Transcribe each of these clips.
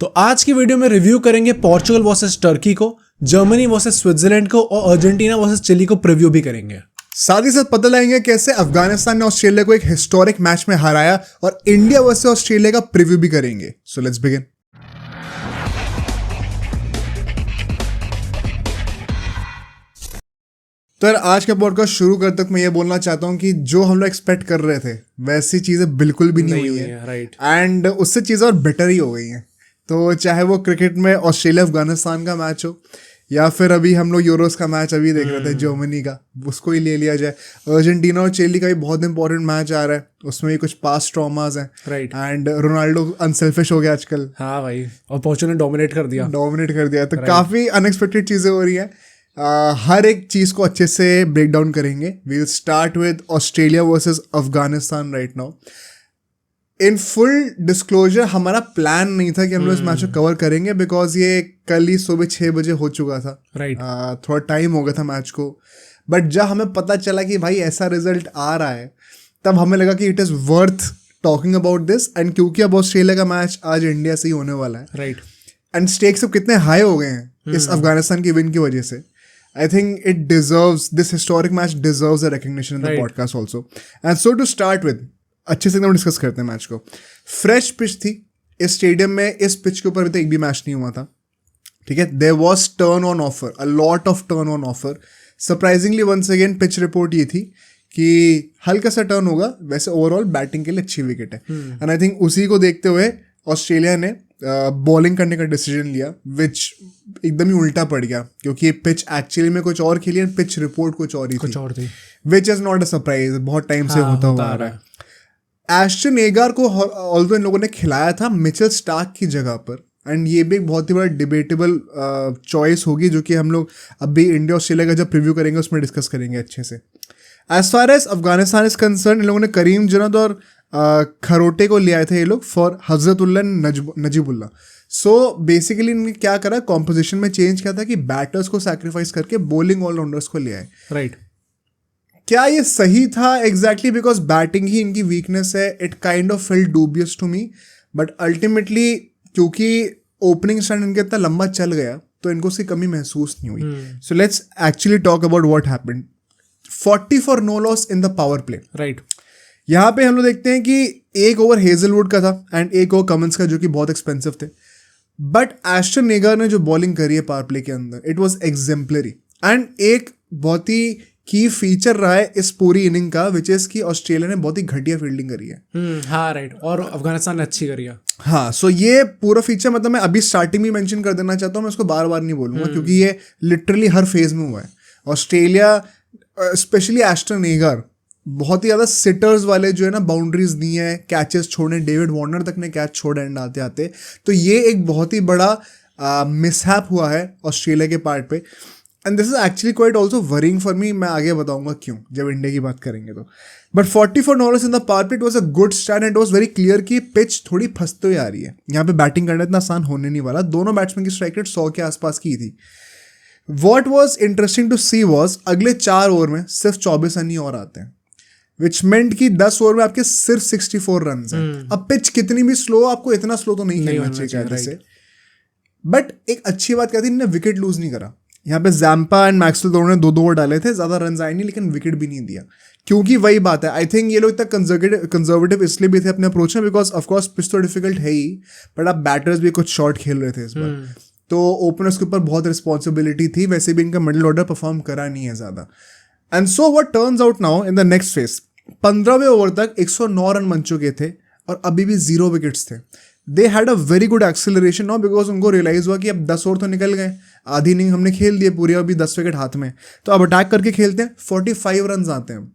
तो आज की वीडियो में रिव्यू करेंगे पोर्चुगल वर्सेस टर्की को, जर्मनी वर्सेस स्विट्जरलैंड को और अर्जेंटीना वर्सेस चिली को प्रीव्यू भी करेंगे। साथ ही साथ पता लगाएंगे कैसे अफगानिस्तान ने ऑस्ट्रेलिया को एक हिस्टोरिक मैच में हराया और इंडिया वर्सेस ऑस्ट्रेलिया का प्रीव्यू भी करेंगे। So let's begin. तो यार आज का पॉडकास्ट शुरू करते तक मैं ये बोलना चाहता हूँ कि जो हम लोग एक्सपेक्ट कर रहे थे वैसी चीजें बिल्कुल भी नहीं हुई है, राइट। एंड उससे चीजें और बेटर ही हो गई हैं। तो चाहे वो क्रिकेट में ऑस्ट्रेलिया अफगानिस्तान का मैच हो या फिर अभी हम लोग यूरोस का मैच अभी देख रहे थे जर्मनी का, उसको ही ले लिया जाए। अर्जेंटीना और चिली का भी बहुत इंपॉर्टेंट मैच आ रहा है, उसमें भी कुछ पास्ट ट्रॉमास हैं, राइट। एंड रोनाल्डो अनसेल्फिश हो गया आजकल। हाँ भाई, और पोर्चुगल ने डोमिनेट कर दिया। तो काफी अनएक्सपेक्टेड चीजें हो रही है। हर एक चीज को अच्छे से ब्रेक डाउन करेंगे। We will start with Australia versus Afghanistan right now. In full disclosure हमारा प्लान नहीं था कि हम लोग इस मैच को कवर करेंगे, बिकॉज ये कल ही सुबह 6 बजे हो चुका था, राइट। थोड़ा टाइम हो गया था मैच को। बट जब हमें पता चला कि भाई ऐसा रिजल्ट आ रहा है, तब हमें लगा कि it is worth talking about this. And क्योंकि अब ऑस्ट्रेलिया का मैच आज इंडिया से ही होने वाला है, राइट। एंड स्टेक्स अब कितने हाई हो गए हैं इस अफगानिस्तान की विन की वजह से, I think it deserves, this historic match deserves a recognition in the podcast also. And so to start with, अच्छे से एकदम डिस्कस करते हैं मैच को। फ्रेश पिच थी इस स्टेडियम में, इस पिच के ऊपर अभी तक एक भी मैच नहीं हुआ था, ठीक है। There was turn on offer, a lot of turn on offer. Surprisingly once again pitch report ये थी कि हल्का सा टर्न होगा, वैसे ओवरऑल बैटिंग के लिए अच्छी विकेट है। एंड आई थिंक उसी को देखते हुए ऑस्ट्रेलिया ने बॉलिंग करने का डिसीजन लिया, विच एकदम ही उल्टा पड़ गया, क्योंकि ये पिच एक्चुअली में कुछ और खेली है, पिच रिपोर्ट कुछ और थी। Which is not a surprise, बहुत टाइम से होता हुआ आ रहा है। एस्टन एगार को ऑल्दो इन लोगों ने खिलाया था मिचेल स्टार्क की जगह पर, एंड ये भी एक बहुत ही बड़ा डिबेटेबल चॉइस होगी, जो कि हम लोग अभी इंडिया ऑस्ट्रेलिया का जब प्रीव्यू करेंगे उसमें डिस्कस करेंगे अच्छे से। As far as Afghanistan is concerned, इन लोगों ने करीम जुनैद और खरोटे को ले आए थे ये लोग for Hazratullah Najibullah. So basically इन्होंने क्या करा, कॉम्पोजिशन में चेंज किया था कि बैटर्स को सैक्रिफाइस करके बॉलिंग ऑलराउंडर्स को ले आए, राइट। क्या ये सही था एग्जैक्टली, बिकॉज बैटिंग ही इनकी वीकनेस है। It kind of felt dubious to me, but ultimately क्योंकि ओपनिंग स्टैंड इनका इतना लंबा चल गया तो इनको उसकी कमी महसूस नहीं हुई। So let's actually talk about what happened. 40 for no loss in the power play, right. यहाँ पे हम लोग देखते हैं कि एक ओवर हेजलवुड का था एंड एक ओवर कमिंस का, जो कि बहुत एक्सपेंसिव थे। बट एस्टन एगार ने जो बॉलिंग करी है पावर प्ले के अंदर, इट वाज एग्जेम्पलरी। एंड एक बहुत ही की फीचर रहा है इस पूरी इनिंग का, विच इज कि ऑस्ट्रेलिया ने बहुत ही घटिया फील्डिंग करी है। हाँ राइट, और अफगानिस्तान ने अच्छी करी है। हाँ, सो ये पूरा फीचर मतलब मैं अभी स्टार्टिंग में मेंशन कर देना चाहता हूँ, मैं इसको बार बार नहीं बोलूंगा क्योंकि ये लिटरली हर फेज में हुआ है। ऑस्ट्रेलिया स्पेशली एस्टन एगार बहुत ही ज़्यादा सिटर्स वाले जो है ना बाउंड्रीज दी हैं, कैचेस छोड़े, डेविड वार्नर तक ने कैच छोड़े एंड आते आते। तो ये एक बहुत ही बड़ा मिसहैप हुआ है ऑस्ट्रेलिया के पार्ट पे, and this is actually quite also worrying for me. मैं आगे बताऊंगा क्यों जब इंडिया की बात करेंगे तो। But 40 for no loss in the power play, it was a good start and it was very clear कि पिच थोड़ी फंसते हुए आ रही है। यहाँ पे बैटिंग करना इतना आसान होने नहीं वाला। दोनों बैट्समैन की स्ट्राइक रेट 100 के आसपास की थी। What was interesting to see was अगले 4 ओवर में सिर्फ 24 रन ही और आते हैं, विच मेंट कि 10 ओवर में आपके सिर्फ 64 रन हैं। अब पिच कितनी भी स्लो, आपको इतना स्लो तो नहीं खेलना चाहिए कहते से। बट एक अच्छी बात क्या थी, इन्होंने विकेट लूज नहीं करा। यहाँ पे जैम्पा एंड मैक्सवेल दोनों ने 2-2 ओवर डाले थे, ज्यादा रन आए नहीं, लेकिन विकेट भी नहीं दिया। क्योंकि वही बात है, आई थिंक ये लोग इतना कंजर्वेटिव इसलिए भी थे अपने अप्रोच में, बिकॉज ऑफकोर्स पिच तो डिफिकल्ट है ही, बट आप बैटर्स भी कुछ शॉट खेल रहे थे इस बार, तो ओपनर्स के ऊपर बहुत रिस्पॉन्सिबिलिटी थी। वैसे भी इनका मिडिल ऑर्डर परफॉर्म करा नहीं है ज्यादा। And so what turns out now in the next phase, 15वें ओवर तक 109 रन बन चुके थे और अभी भी 0 विकेट्स थे। दे had a very good acceleration now, because उनको रियलाइज हुआ कि अब 10 ओवर तो निकल गए, आधी इनिंग हमने खेल दिए पूरी, अभी 10 विकेट हाथ में, तो अब अटैक करके खेलते हैं। 45 रन आते हैं।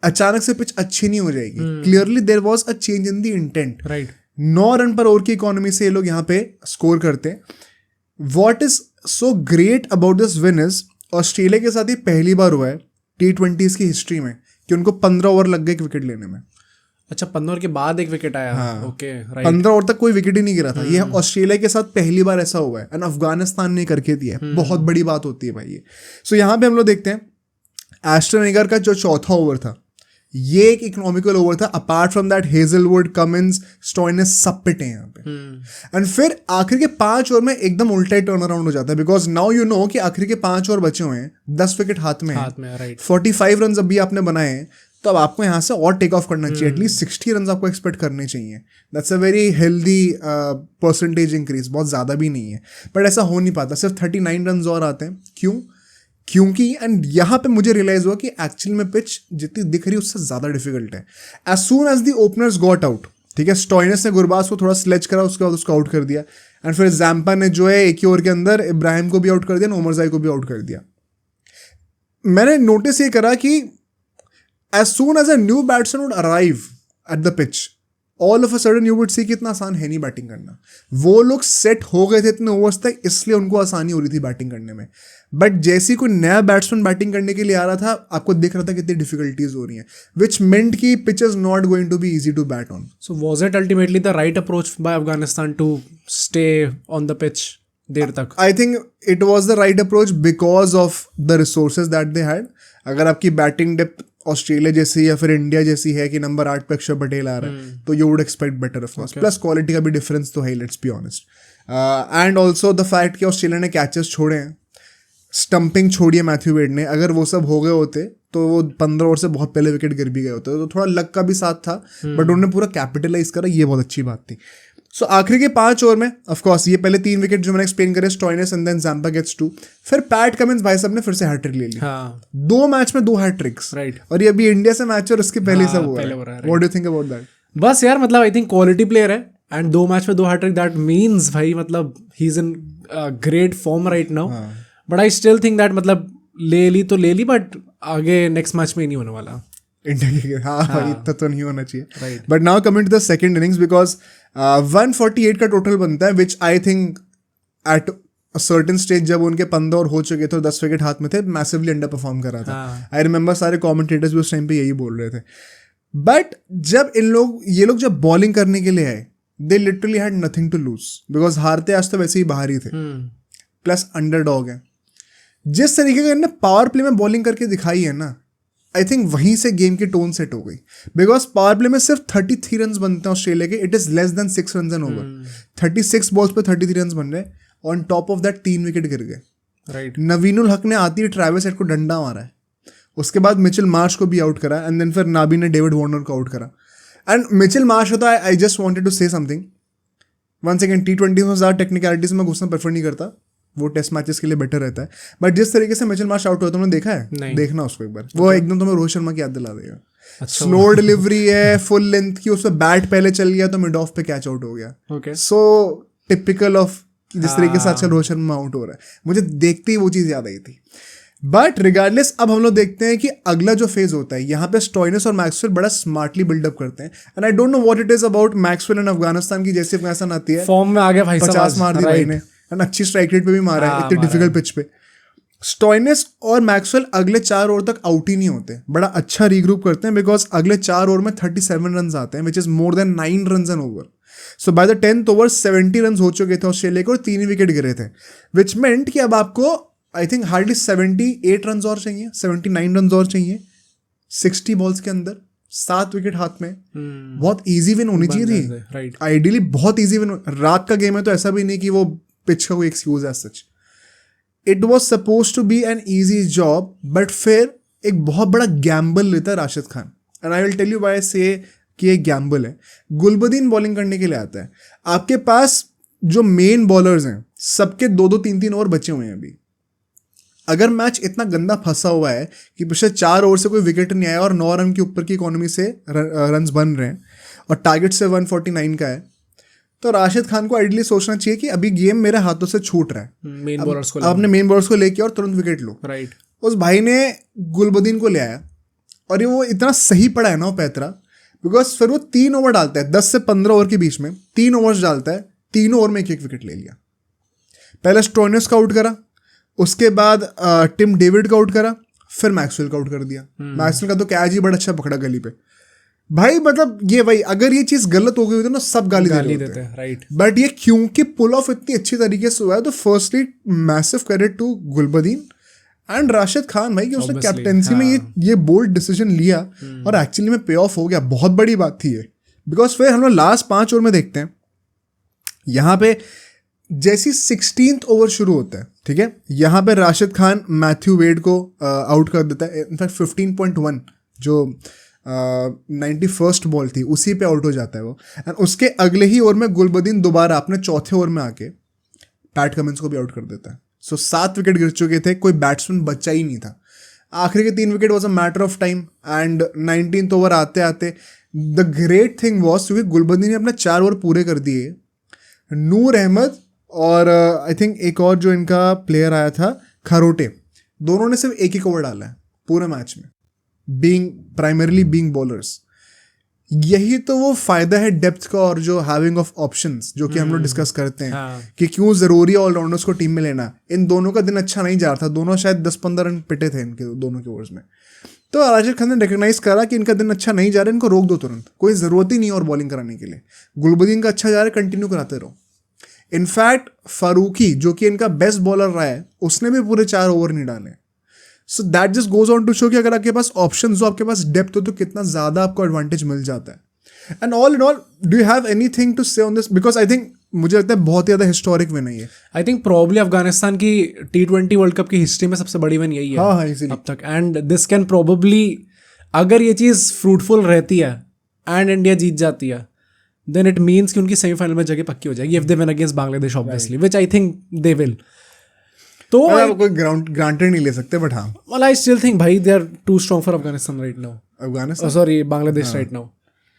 अचानक से पिच अच्छी नहीं हो जाएगी। Clearly there was a change in the intent, right. 9 run पर ओवर की इकोनॉमी से ये लोग यहाँ पे स्कोर करते हैं। What is so great about this win is, Australia के साथ ही पहली बार हुआ है T20s की हिस्ट्री में कि उनको 15 ओवर लग गए एक विकेट लेने में। अच्छा, 15 ओवर के बाद एक विकेट आया। हाँ, ओके, राइट। 15 ओवर तक कोई विकेट ही नहीं गिरा था। ये ऑस्ट्रेलिया के साथ पहली बार ऐसा हुआ है, एंड अफगानिस्तान ने करके दिया है। बहुत बड़ी बात होती है भाई ये। सो यहाँ पे हम लोग देखते हैं एस्टन एगार का जो चौथा ओवर था, ये एक इकोनॉमिकल ओवर था. Apart from that Hazlewood, Cummins, Stoinis सब पिटे यहाँ पे. एंड फिर आखिर के 5 ओवर में एकदम उल्टा ही टर्न अराउंड हो जाता है, बिकॉज नाउ यू नो कि आखिर के 5 ओवर बचे हुए हैं, 10 विकेट हाथ में है, राइट. 45 रन अभी आपने बनाए हैं, तो अब आपको यहाँ से और टेक ऑफ करना चाहिए. एटलीस्ट 60 रन आपको एक्सपेक्ट करने चाहिए. That's a very healthy percentage increase, बहुत ज़्यादा भी नहीं है. बट ऐसा हो नहीं पाता, सिर्फ 39 रन और आते हैं. क्यों? क्योंकि एंड यहाँ पे मुझे रियलाइज हुआ कि एक्चुअल में पिच जितनी दिख रही है उससे ज़्यादा डिफिकल्ट है. As soon as the openers got out, ठीक है, स्टॉइनिस ने गुरबाज को थोड़ा स्लेज करा, उसके बाद उसको आउट कर दिया. एंड फिर जैम्पा ने जो है एक ही ओवर के अंदर इब्राहिम को भी आउट कर दिया, उमरजाई को भी आउट कर दिया. मैंने नोटिस ये करा कि as soon as a new batsman would arrive at the pitch, all of a sudden you would see कि इतना आसान है नहीं बैटिंग करना. वो लोग सेट हो गए थे इतने ओवर्स तक, इसलिए उनको आसानी हो रही थी बैटिंग करने में. बट जैसे कोई नया बैट्समैन बैटिंग करने के लिए आ रहा था, आपको दिख रहा था कितनी डिफिकल्टीज हो रही हैं, विच मेंट कि pitch is not going to be easy to bat on. So was it ultimately the right approach by Afghanistan to stay on the pitch देर तक? I think it was the right approach because of the resources that they had. अगर आपकी batting depth Australia जैसी या फिर India जैसी है कि number 8 पे अक्षर पटेल आ रहा है, तो you would expect better of course. Plus quality का भी डिफरेंस तो है, let's be honest. And also the fact कि ऑस्ट्रेलिया ने कैचेस छोड़े हैं, स्टंपिंग छोड़ी है मैथ्यू वेड ने. अगर वो सब हो गए होते तो वो 15 ओवर से बहुत पहले विकेट गिर भी गए होते, तो थोड़ा लक का भी साथ था, बट उन्होंने पूरा कैपिटलाइज करा, ये बहुत अच्छी बात थी. सो आखिरी के 5 ओवर में ऑफकोर्स ये पहले 3 विकेट जो मैंने एक्सप्लेन करे, Stoinis and then Zampa gets 2. फिर पैट कमिंस भाई साहब ने फिर से हैट्रिक ले ली. 2 मैच में 2 हैट्रिक्स, राइट. और ये अभी इंडिया से मैच और इसके पहले सब हुआ है. What do you think about that? बस यार मतलब आई थिंक क्वालिटी प्लेयर है, एंड 2 मैच में 2 हैट्रिक, दैट मीन्स भाई मतलब he is in great form right now. But I still think that मतलब ले ली, बट आगे नेक्स्ट मैच में नहीं होने वाला इंडिया के. हाँ भाई इतना तो नहीं होना चाहिए. But now coming to the second innings, because 148 का टोटल बनता है, which I think at a certain stage जब उनके 15 ओवर हो चुके थे और 10 विकेट हाथ में थे, मैसिवली अंडर परफॉर्म कर रहा था. आई रिमेंबर सारे कॉमेंटेटर्स भी उस टाइम पे यही बोल रहे थे. बट जब ये लोग जब बॉलिंग करने के लिए आए, they literally had nothing to lose, because हारते आज तो वैसे ही बाहर ही थे, प्लस अंडरडॉग है. जिस तरीके का इन्होंने पावर प्ले में बॉलिंग करके दिखाई है ना, आई थिंक वहीं से गेम की टोन सेट हो गई. बिकॉज पावर प्ले में सिर्फ 33 रन बनते हैं ऑस्ट्रेलिया के, it is less than 6 run an over. 36 balls पे 33 रन बन रहे, on top of that 3 wicket गिर गए. राइट. नवीनुल हक ने आती है ट्रैविस हेड को डंडा मारा है, उसके बाद मिचेल मार्श को भी आउट करा, एंड देन फिर नाबी ने डेविड वार्नर को आउट करा. एंड मिचेल मार्श होता है, I just wanted to say something one second. T20 में ज़्यादा टेक्निकलिटीज में घुसना प्रेफर नहीं करता, वो टेस्ट मैचेस के लिए बेटर रहता है. बट जिस तरीके से मिचेल मार्श आउट हुआ तुमने देखा है? नहीं. देखना उसको एक बार, वो एकदम तुम्हें रोहित शर्मा की याद दिला देगा. स्लो डिलीवरी है, फुल लेंथ की, उसमें बैट पहले चल गया तो मिड ऑफ पे कैच आउट हो गया. सो टिपिकल ऑफ जिस तरीके से आजकल रोहित शर्मा आउट हो रहा है, मुझे देखते ही वो चीज़ याद आई थी. बट रिगार्डलेस अब हम लोग देखते हैं कि अगला जो फेज होता है, यहाँ पे स्टॉइनिस और मैक्सवेल बड़ा स्मार्टली बिल्डअप करते हैं. And I don't know what it is about Maxwell and Afghanistan की, जैसे अफगानिस्तान आती है फॉर्म में आ गया भाई, 50 मार दी भाई ने, एंड अच्छी स्ट्राइक रेट पे भी मारा है इतनी डिफिकल्ट पिच पे. स्टॉइनिस और मैक्सवेल अगले 4 ओवर तक आउट ही नहीं होते, बड़ा अच्छा रीग्रुप करते हैं, बिकॉज अगले 4 ओवर में 37 रन आते हैं, which is more than 9 run an over. So by the 10th over 70 run हो चुके थे ऑस्ट्रेलिया को और 3 विकेट गिरे थे, विच मेंट कि अब आपको आई थिंक हार्डली 78 रन और चाहिए, 79 रन और चाहिए 60 बॉल्स के अंदर, 7 विकेट हाथ में. बहुत इजी विन होनी चाहिए थी, आइडियली बहुत इजी विन. रात का गेम है तो ऐसा भी नहीं कि वो पिच का कोई एक्सक्यूज है such. It was suppose to be an easy job, but फिर एक बहुत बड़ा गैम्बल लेता है Rashid Khan. And I will tell you why से कि एक गैम्बल है. गुलबदीन बॉलिंग करने के लिए आता है, आपके पास जो मेन बॉलर्स हैं सबके 2-2, 3-3 ओवर बचे हुए हैं अभी. अगर मैच इतना गंदा फंसा हुआ है कि पिछले 4 ओवर से कोई विकेट नहीं आया और 9 रन के ऊपर की इकोनॉमी से रन्स बन रहे हैं और टारगेट से 149 का है, तो राशिद खान को आइडियली सोचना चाहिए कि अभी गेम मेरे हाथों से छूट रहा है, मेन बॉलर्स को अपने मेन बॉलर्स को लेके और तुरंत विकेट लो. राइट. उस भाई ने गुलबदीन को ले आया और ये वो इतना सही पड़ा है ना वो पैतरा, बिकॉज फिर वो 3 ओवर डालता है 10 से 15 ओवर के बीच में, 3 ओवर्स डालता है, 3 ओवर में 1-1 विकेट ले लिया. पहले स्टॉइनिस का आउट करा, उसके बाद टिम डेविड का आउट करा, फिर मैक्सवेल का आउट कर दिया. मैक्सवेल का तो कैच ही बड़ा अच्छा पकड़ा गली पे भाई. मतलब ये भाई अगर ये चीज गलत हो गई होती ना सब गाली देते हैं. राइट. बट ये क्योंकि पुल ऑफ इतनी अच्छी तरीके से हुआ है, तो firstly massive credit to Gulbadin and Rashid Khan भाई कि उसने Obviously, कैप्टेंसी में ये बोल्ड डिसीजन लिया और एक्चुअली में पे ऑफ हो गया, बहुत बड़ी बात थी ये। बिकॉज फिर हम लोग लास्ट 5 ओवर में देखते हैं, यहाँ पे जैसी 16th ओवर शुरू होता है, ठीक है, यहाँ पे राशिद खान मैथ्यू वेड को आउट कर देता है। इनफैक्ट 15.1 जो 91st बॉल थी उसी पे आउट हो जाता है वो। एंड उसके अगले ही ओवर में गुलबदीन दोबारा अपने चौथे ओवर में आके पैट कमिंस को भी आउट कर देता है। सो 7 विकेट गिर चुके थे, कोई बैट्समैन बचा ही नहीं था। आखिरी के 3 wicket was a matter of time. And 19th over आते आते द ग्रेट थिंग वॉज, क्योंकि गुलबदीन ने अपने 4 ओवर पूरे कर दिए, नूर अहमद और आई थिंक एक और जो इनका प्लेयर आया था खरोटे, दोनों ने सिर्फ एक ओवर डाला है पूरे मैच में, प्राइमरली बीइंग बॉलर्स। यही तो वो फायदा है डेप्थ का और जो हैविंग ऑफ ऑप्शंस, जो कि हम लोग डिस्कस करते हैं कि क्यों जरूरी है ऑलराउंडर्स को टीम में लेना। इन दोनों का दिन अच्छा नहीं जा रहा था, दोनों शायद 10-15 रन पिटे थे इनके दोनों के ओवर्स में। तो राशिद खान ने रिकग्नाइज करा कि इनका दिन अच्छा नहीं जा रहा है, इनको रोक दो तुरंत, कोई ज़रूरत ही नहीं और बॉलिंग कराने के लिए। गुलबदीन का अच्छा जा रहा है, कंटिन्यू कराते रहो। इनफैक्ट फारूकी जो कि इनका बेस्ट बॉलर रहा है, उसने भी पूरे 4 ओवर नहीं डाले। So that just goes on to show कि अगर आपके पास ऑप्शंस हो, आपके पास डेप्थ हो, तो कितना ज़्यादा आपको एडवांटेज मिल जाता है। And all in all, do you have anything to say on this? Because I think मुझे लगता है बहुत ही ज़्यादा हिस्टोरिक विन है ये। आई थिंक प्रॉब्ली अफगानिस्तान की T20 वर्ल्ड कप की हिस्ट्री में सबसे बड़ी विन यही है हाँ इसीलिए अब तक। एंड दिस कैन प्रोबेबली, अगर ये चीज़ फ्रूटफुल रहती है एंड इंडिया जीत जाती है, देन इट मीन्स कि उनकी सेमीफाइनल में जगह पक्की हो जाएगी if they win against Bangladesh obviously, which I think they will. तो कोई ग्रांटेड नहीं ले सकते, बट हाँ, well, I still think भाई they are too strong for Afghanistan right now. Afghanistan sorry Bangladesh right now.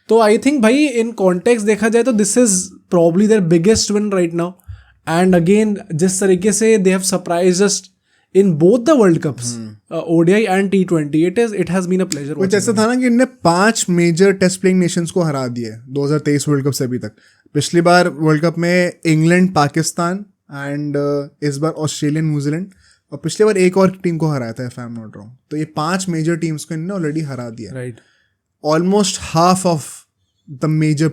तो आई थिंक भाई इन कॉन्टेक्स्ट देखा जाए तो this is probably their biggest win right now. And again जिस तरीके से they have surprised us in both the world cups, ODI and T20, it has been a pleasure. कुछ ऐसा था ना कि इनने 5 मेजर टेस्ट प्लेइंग नेशंस को हरा दिए 2023 वर्ल्ड कप से अभी तक। पिछली बार वर्ल्ड कप में इंग्लैंड, पाकिस्तान एंड इस बार ऑस्ट्रेलिया, न्यूजीलैंड, और पिछली बार एक और टीम को हराया था, if I am not wrong. तो ये 5 मेजर टीम्स को इन्होंने ऑलरेडी हरा दिया। Right, almost half of the major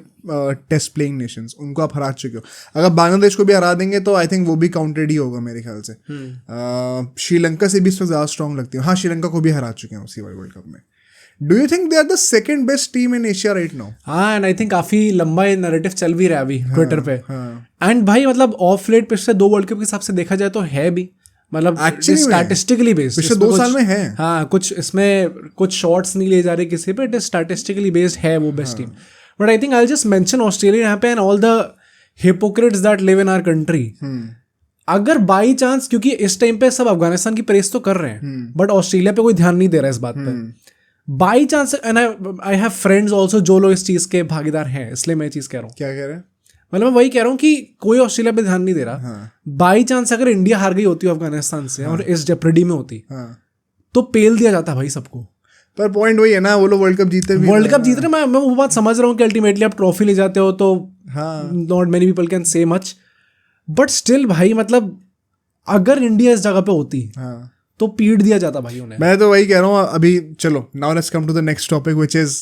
test playing nations उनको आप हरा चुके हो। अगर बांग्लादेश को भी हरा देंगे तो आई थिंक वो भी काउंटेड ही होगा मेरे ख्याल से। श्रीलंका से भी इसमें ज़्यादा स्ट्रॉन्ग लगती है। हाँ, श्रीलंका को भी हरा चुके हैं उसी वर्ल्ड कप में। Do you think they are the second best team in Asia right now? हाँ, एंड आई थिंक काफी लंबा ये नैरेटिव चल भी रहा है अभी ट्विटर पे। एंड भाई मतलब ऑफ लेट पिछले 2 वर्ल्ड कप के हिसाब से देखा जाए तो है भी, मतलब स्टैटिस्टिकली बेस्ड पिछले 2 साल में है। हाँ, कुछ इसमें कुछ शॉट्स नहीं ले जा रहे किसी पे, इट इज स्टैटिस्टिकली बेस्ड है वो best team. But I think I just mention Australia यहाँ पे and all the hypocrites that live in our country. अगर बाई चांस, क्योंकि इस टाइम पे सब अफगानिस्तान की प्रेस तो कर रहे हैं बट ऑस्ट्रेलिया पे कोई ध्यान नहीं दे रहा है इस बात पे। By chance, and I have friends also जो लोग इस चीज के भागीदार हैं, इसलिए मैं ये चीज कह रहा हूँ। क्या कह रहे हैं? मतलब मैं वही कह रहा हूँ कि कोई ऑस्ट्रेलिया पे ध्यान नहीं दे रहा। बाई चांस अगर इंडिया हार गई होती अफगानिस्तान से और इस जेप्रडी में होती तो पेल दिया जाता भाई सबको। पर पॉइंट वही है ना, वो लोग वर्ल्ड कप जीते भी, वर्ल्ड कप जीत रहे। मैं वो बात समझ रहा हूँ कि अल्टीमेटली आप ट्रॉफी ले जाते हो तो not many people can say much, but still भाई मतलब अगर इंडिया इस जगह पे होती तो पीट दिया जाता भाई उन्हें। मैं तो वही कह रहा हूँ अभी। चलो now let's come to the next topic which is,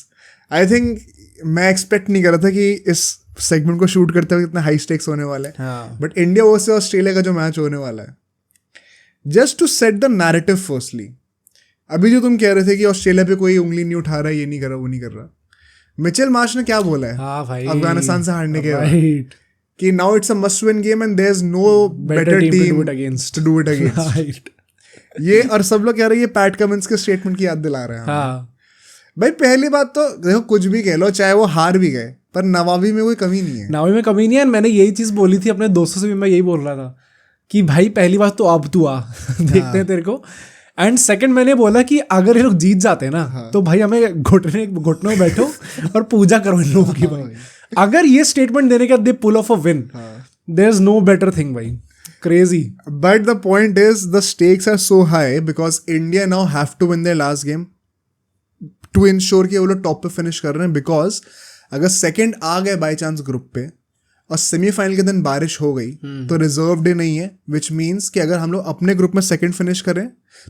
I think मैं एक्सपेक्ट नहीं कर रहा था कि इस सेगमेंट को शूट करते हुए इतना हाई स्टेक्स होने वाला है। बट इंडिया वर्सेस ऑस्ट्रेलिया का जो मैच होने वाला है, just to set the narrative firstly, अभी जो तुम कह रहे थे कि ऑस्ट्रेलिया पे कोई उंगली नहीं उठा रहा है, ये नहीं कर रहा, वो नहीं कर रहा, मिचेल मार्श ने क्या बोला है अफगानिस्तान से हारने के बाद कि now it's a must win game and there is no better team to do it against. ये और सब लोग कह रहे हैं ये पैट कमिंस के स्टेटमेंट की याद दिला रहे हैं। भाई पहली बात तो देखो, कुछ भी कह लो, चाहे वो हार भी गए, पर नवाबी में कोई कमी नहीं है। नवाबी में कमी नहीं है। मैंने यही चीज बोली थी अपने दोस्तों से भी, मैं यही बोल रहा था कि भाई पहली बात तो अब तू आ देखते हैं तेरे को। एंड सेकंड मैंने बोला कि अगर ये लोग जीत जाते हैं ना तो भाई हमें घुटनों में बैठो और पूजा करो इन लोगों की। भाई अगर ये स्टेटमेंट देने के बाद they pull off a win, there is no better thing भाई। Crazy. But the point is, the stakes are so high because India now have to win their last game to ensure कि वो लोग top पे finish कर रहे हैं। Because अगर second आ गए बाई चांस ग्रुप पे और सेमीफाइनल के दिन बारिश हो गई तो रिजर्व डे नहीं है, विच मीन्स कि अगर हम लोग अपने ग्रुप में सेकंड फिनिश करें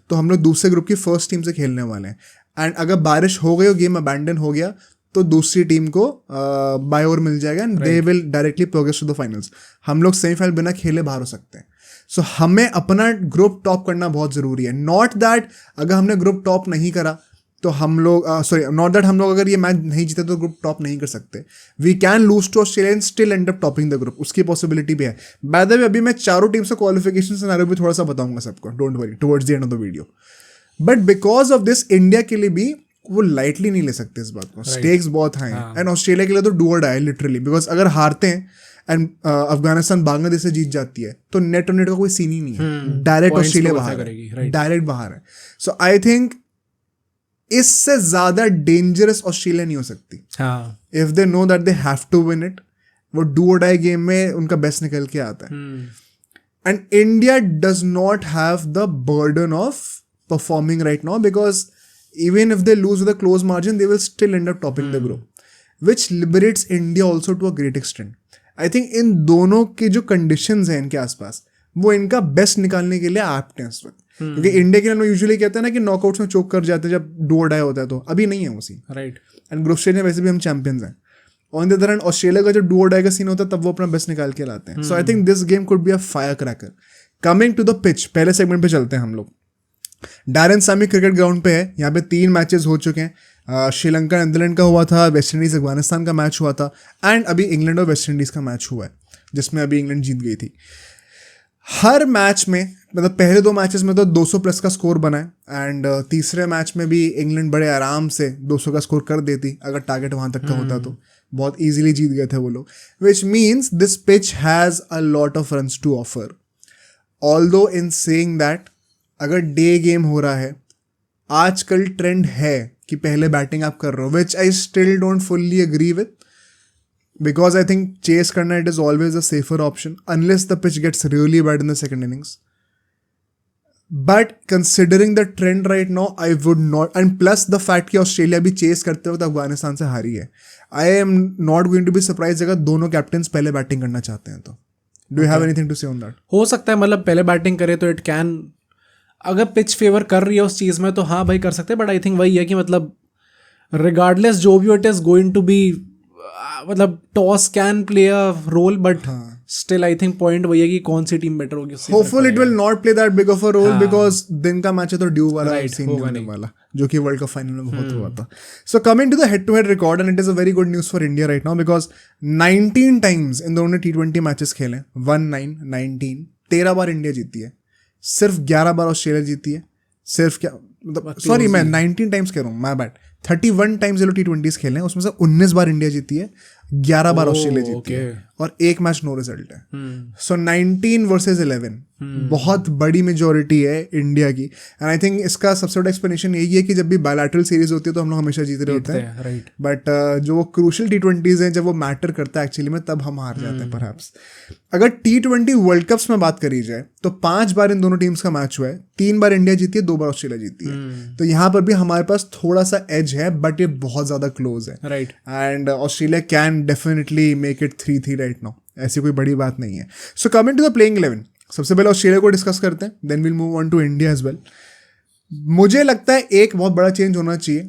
तो हम लोग दूसरे ग्रुप की फर्स्ट टीम से खेलने वाले हैं। एंड अगर बारिश हो गई और गेम अबैंडन हो गया तो दूसरी टीम को बाय ओवर मिल जाएगा and they will directly progress to the finals. हम लोग सेमीफाइनल बिना खेले बाहर हो सकते हैं. सो हमें अपना ग्रुप टॉप करना बहुत जरूरी है. नॉट दैट अगर हमने ग्रुप टॉप नहीं करा तो हम लोग नॉट दैट हम लोग अगर ये मैच नहीं जीते तो ग्रुप टॉप नहीं कर सकते. We can lose to Australia and still end up topping the group. उसकी पॉसिबिलिटी भी है. बाय द वे अभी मैं चारों टीम्स का क्वालिफिकेशन सिनेरियो भी थोड़ा सा बताऊंगा सबको, don't worry, towards the end of the video. But because of this India के लिए भी वो लाइटली नहीं ले सकते इस बात को. स्टेक्स बहुत हाई हैं एंड ऑस्ट्रेलिया के लिए तो डू और डाई लिटरली. बिकॉज अगर हारते हैं एंड अफगानिस्तान बांग्लादेश से जीत जाती है तो नेट ऑन नेट का कोई सीन ही नहीं है. डायरेक्ट ऑस्ट्रेलिया बाहर है, डायरेक्ट बाहर है. सो आई थिंक इससे ज्यादा डेंजरस ऑस्ट्रेलिया नहीं हो सकती. If they know that they have to win it, वो डू और डाई गेम में उनका बेस्ट निकल के आता है. And India does not have the burden of performing right now because even if they lose with a close margin, they will still end up topping the group, which liberates India also to a great extent. I think इन दोनों की जो conditions हैं इनके आसपास वो इनका best निकालने के लिए एप्ट हैं इस वक्त. क्योंकि इंडिया के लिए हम यूजुअली कहते हैं ना कि नॉकआउट्स में चोक कर जाते हैं जब डू और डाई होता है, तो अभी नहीं है वो scene. Right. And group stage में वैसे भी हम चैंपियंस हैं. On the other hand Australia का जब डू और डाई का सीन होता है तब वो अपना बेस्ट निकाल के लाते हैं. So I think this game could be a firecracker. Coming to the pitch, पहले सेगमेंट पे चलते हैं हम लोग. डैरन सामी क्रिकेट ग्राउंड पे है. यहाँ पे 3 मैचेस हो चुके हैं. श्रीलंका नीदरलैंड का हुआ था, वेस्ट इंडीज अफगानिस्तान का मैच हुआ था एंड अभी इंग्लैंड और वेस्ट इंडीज का मैच हुआ है जिसमें अभी इंग्लैंड जीत गई थी. हर मैच में मतलब पहले 2 मैचेस में तो 200 प्लस का स्कोर बना है एंड तीसरे मैच में भी इंग्लैंड बड़े आराम से 200 का स्कोर कर देती अगर टारगेट वहाँ तक का होता तो. बहुत ईजिली जीत गए थे वो लोग. Which means this pitch has a lot of runs to offer. Although in saying that अगर डे गेम हो रहा है, आजकल ट्रेंड है कि पहले बैटिंग आप कर रहे हो, which I still don't fully agree with because I think chase करना it is always a safer option unless the pitch gets really bad in the second innings. But considering the trend right now I would not, and plus the fact कि Australia भी chase करते वक्त अफगानिस्तान से हारी है, I am not going to be surprise अगर दोनों captains पहले बैटिंग करना चाहते हैं तो. Do you have anything to say on that? हो सकता है, मतलब पहले बैटिंग करे तो इट कैन, अगर पिच फेवर कर रही है उस चीज़ में तो हाँ भाई कर सकते हैं. बट आई थिंक वही है कि मतलब रिगार्डलेस जो भी it is going to be, मतलब toss can play a role but still I think point वही है कि कौन सी टीम बेटर होगी. Hopeful it will not play that big of a role because दिन का मैच है तो ड्यू वाला सीन होने वाला जो कि वर्ल्ड कप फाइनल में बहुत हुआ था. So coming to the head to head record and it is a very good news for India right now because 19 times इन दोनों ने T20 मैचेस खेले. 19 13 बार इंडिया जीती है, सिर्फ 11 बार ऑस्ट्रेलिया जीती है. सिर्फ क्या मतलब, सॉरी मैं 19 टाइम्स कह रहा हूँ, माय बैड. 31 टाइम्स ये लोग T20s खेले हैं, उसमें से 19 बार इंडिया जीती है, 11 बार ऑस्ट्रेलिया जीती है और 1 मैच नो रिजल्ट है. सो 19 वर्सेस 11 बहुत बड़ी मेजोरिटी है इंडिया की. एंड आई थिंक इसका सबसे बड़ा एक्सप्लेनेशन यही है कि जब भी बायलैटरल सीरीज होती है तो हम लोग हमेशा जीत रहे होते हैं. बट जो वो क्रूशल T20s हैं, जब वो मैटर करता है एक्चुअली में, तब हम हार जाते हैं परहैप्स. अगर T20 वर्ल्ड कप्स में बात करी जाए तो 5 बार इन दोनों टीम्स का मैच हुआ है. 3 बार इंडिया जीती है, 2 बार ऑस्ट्रेलिया जीती है. तो यहाँ पर भी हमारे पास थोड़ा सा एज है बट ये बहुत ज्यादा क्लोज है. Right. And Australia can definitely make it 3-3 right now. ऐसी कोई बड़ी बात नहीं है. So coming to the playing 11, सबसे पहले ऑस्ट्रेलिया को डिस्कस करते हैं, then will move on to India as well. मुझे लगता है एक बहुत बड़ा चेंज होना चाहिए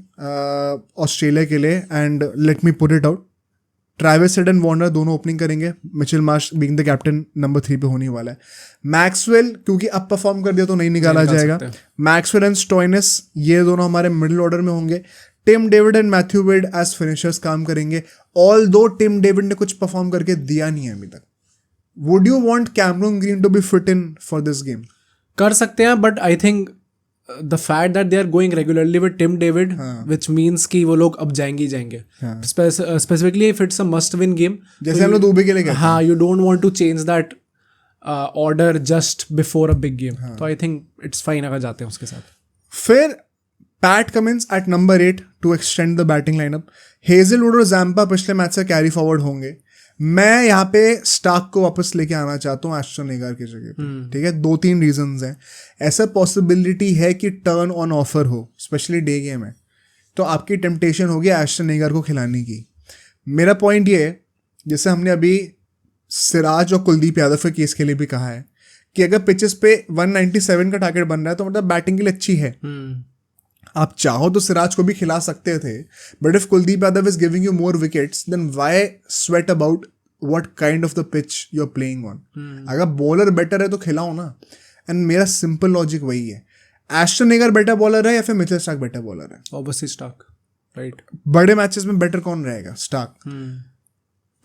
ऑस्ट्रेलिया के लिए and let me put it out. Travis head and Warner दोनों ओपनिंग करेंगे. Mitchell Marsh being the captain number 3 पे होने वाला है. मैक्सवेल क्योंकि अब परफॉर्म कर दिया तो नहीं निकाला जाएगा. मैक्सवेल एंड स्टोइनिस ये दोनों हमारे मिडिल ऑर्डर में होंगे. Tim David and Matthew Wade as finishers काम करेंगे. ऑल दो टिम डेविड ने कुछ परफॉर्म करके दिया नहीं है अभी तक. Would you want Cameron Green to be fit in for this game? कर सकते हैं but I think the fact that they are going regularly with Tim David which means कि वो लोग अब जाएंगे ही जाएंगे. Specifically if it's a must win game, जैसे हम लोग दुबई के लिए कहते हैं. हाँ, you don't want to change that order just before a big game. तो आई थिंक इट्स फाइन अगर जाते हैं उसके साथ. फिर Pat Cummins at number 8 to extend the batting lineup. Hazlewood और जैम्पा पिछले मैच से कैरी फॉरवर्ड होंगे. मैं यहाँ पे स्टार्क को वापस लेके आना चाहता हूँ एस्टन एगार की जगह पे. ठीक है, 2-3 रीजंस हैं. ऐसा पॉसिबिलिटी है कि टर्न ऑन ऑफर हो, स्पेशली डे गेम है, तो आपकी टेम्पटेशन होगी एस्टन एगार को खिलाने की. मेरा पॉइंट ये है, जैसे हमने अभी सिराज और कुलदीप यादव के केस के लिए भी कहा है कि अगर पिचेस पे 197 का टारगेट बन रहा है तो मतलब बैटिंग के लिए अच्छी है. आप चाहो तो सिराज को भी खिला सकते थे, but if Kuldeep Yadav is giving you more wickets then why sweat about what kind of the pitch you are playing on. अगर बॉलर बेटर है तो खिलाओ ना. एंड मेरा सिंपल लॉजिक वही है, एस्टन एगर बेटर बॉलर है या फिर मिचेल स्टार्क बेटर बॉलर है? Obviously Starc, right. बड़े मैचेस में बेटर कौन रहेगा? स्टार्क.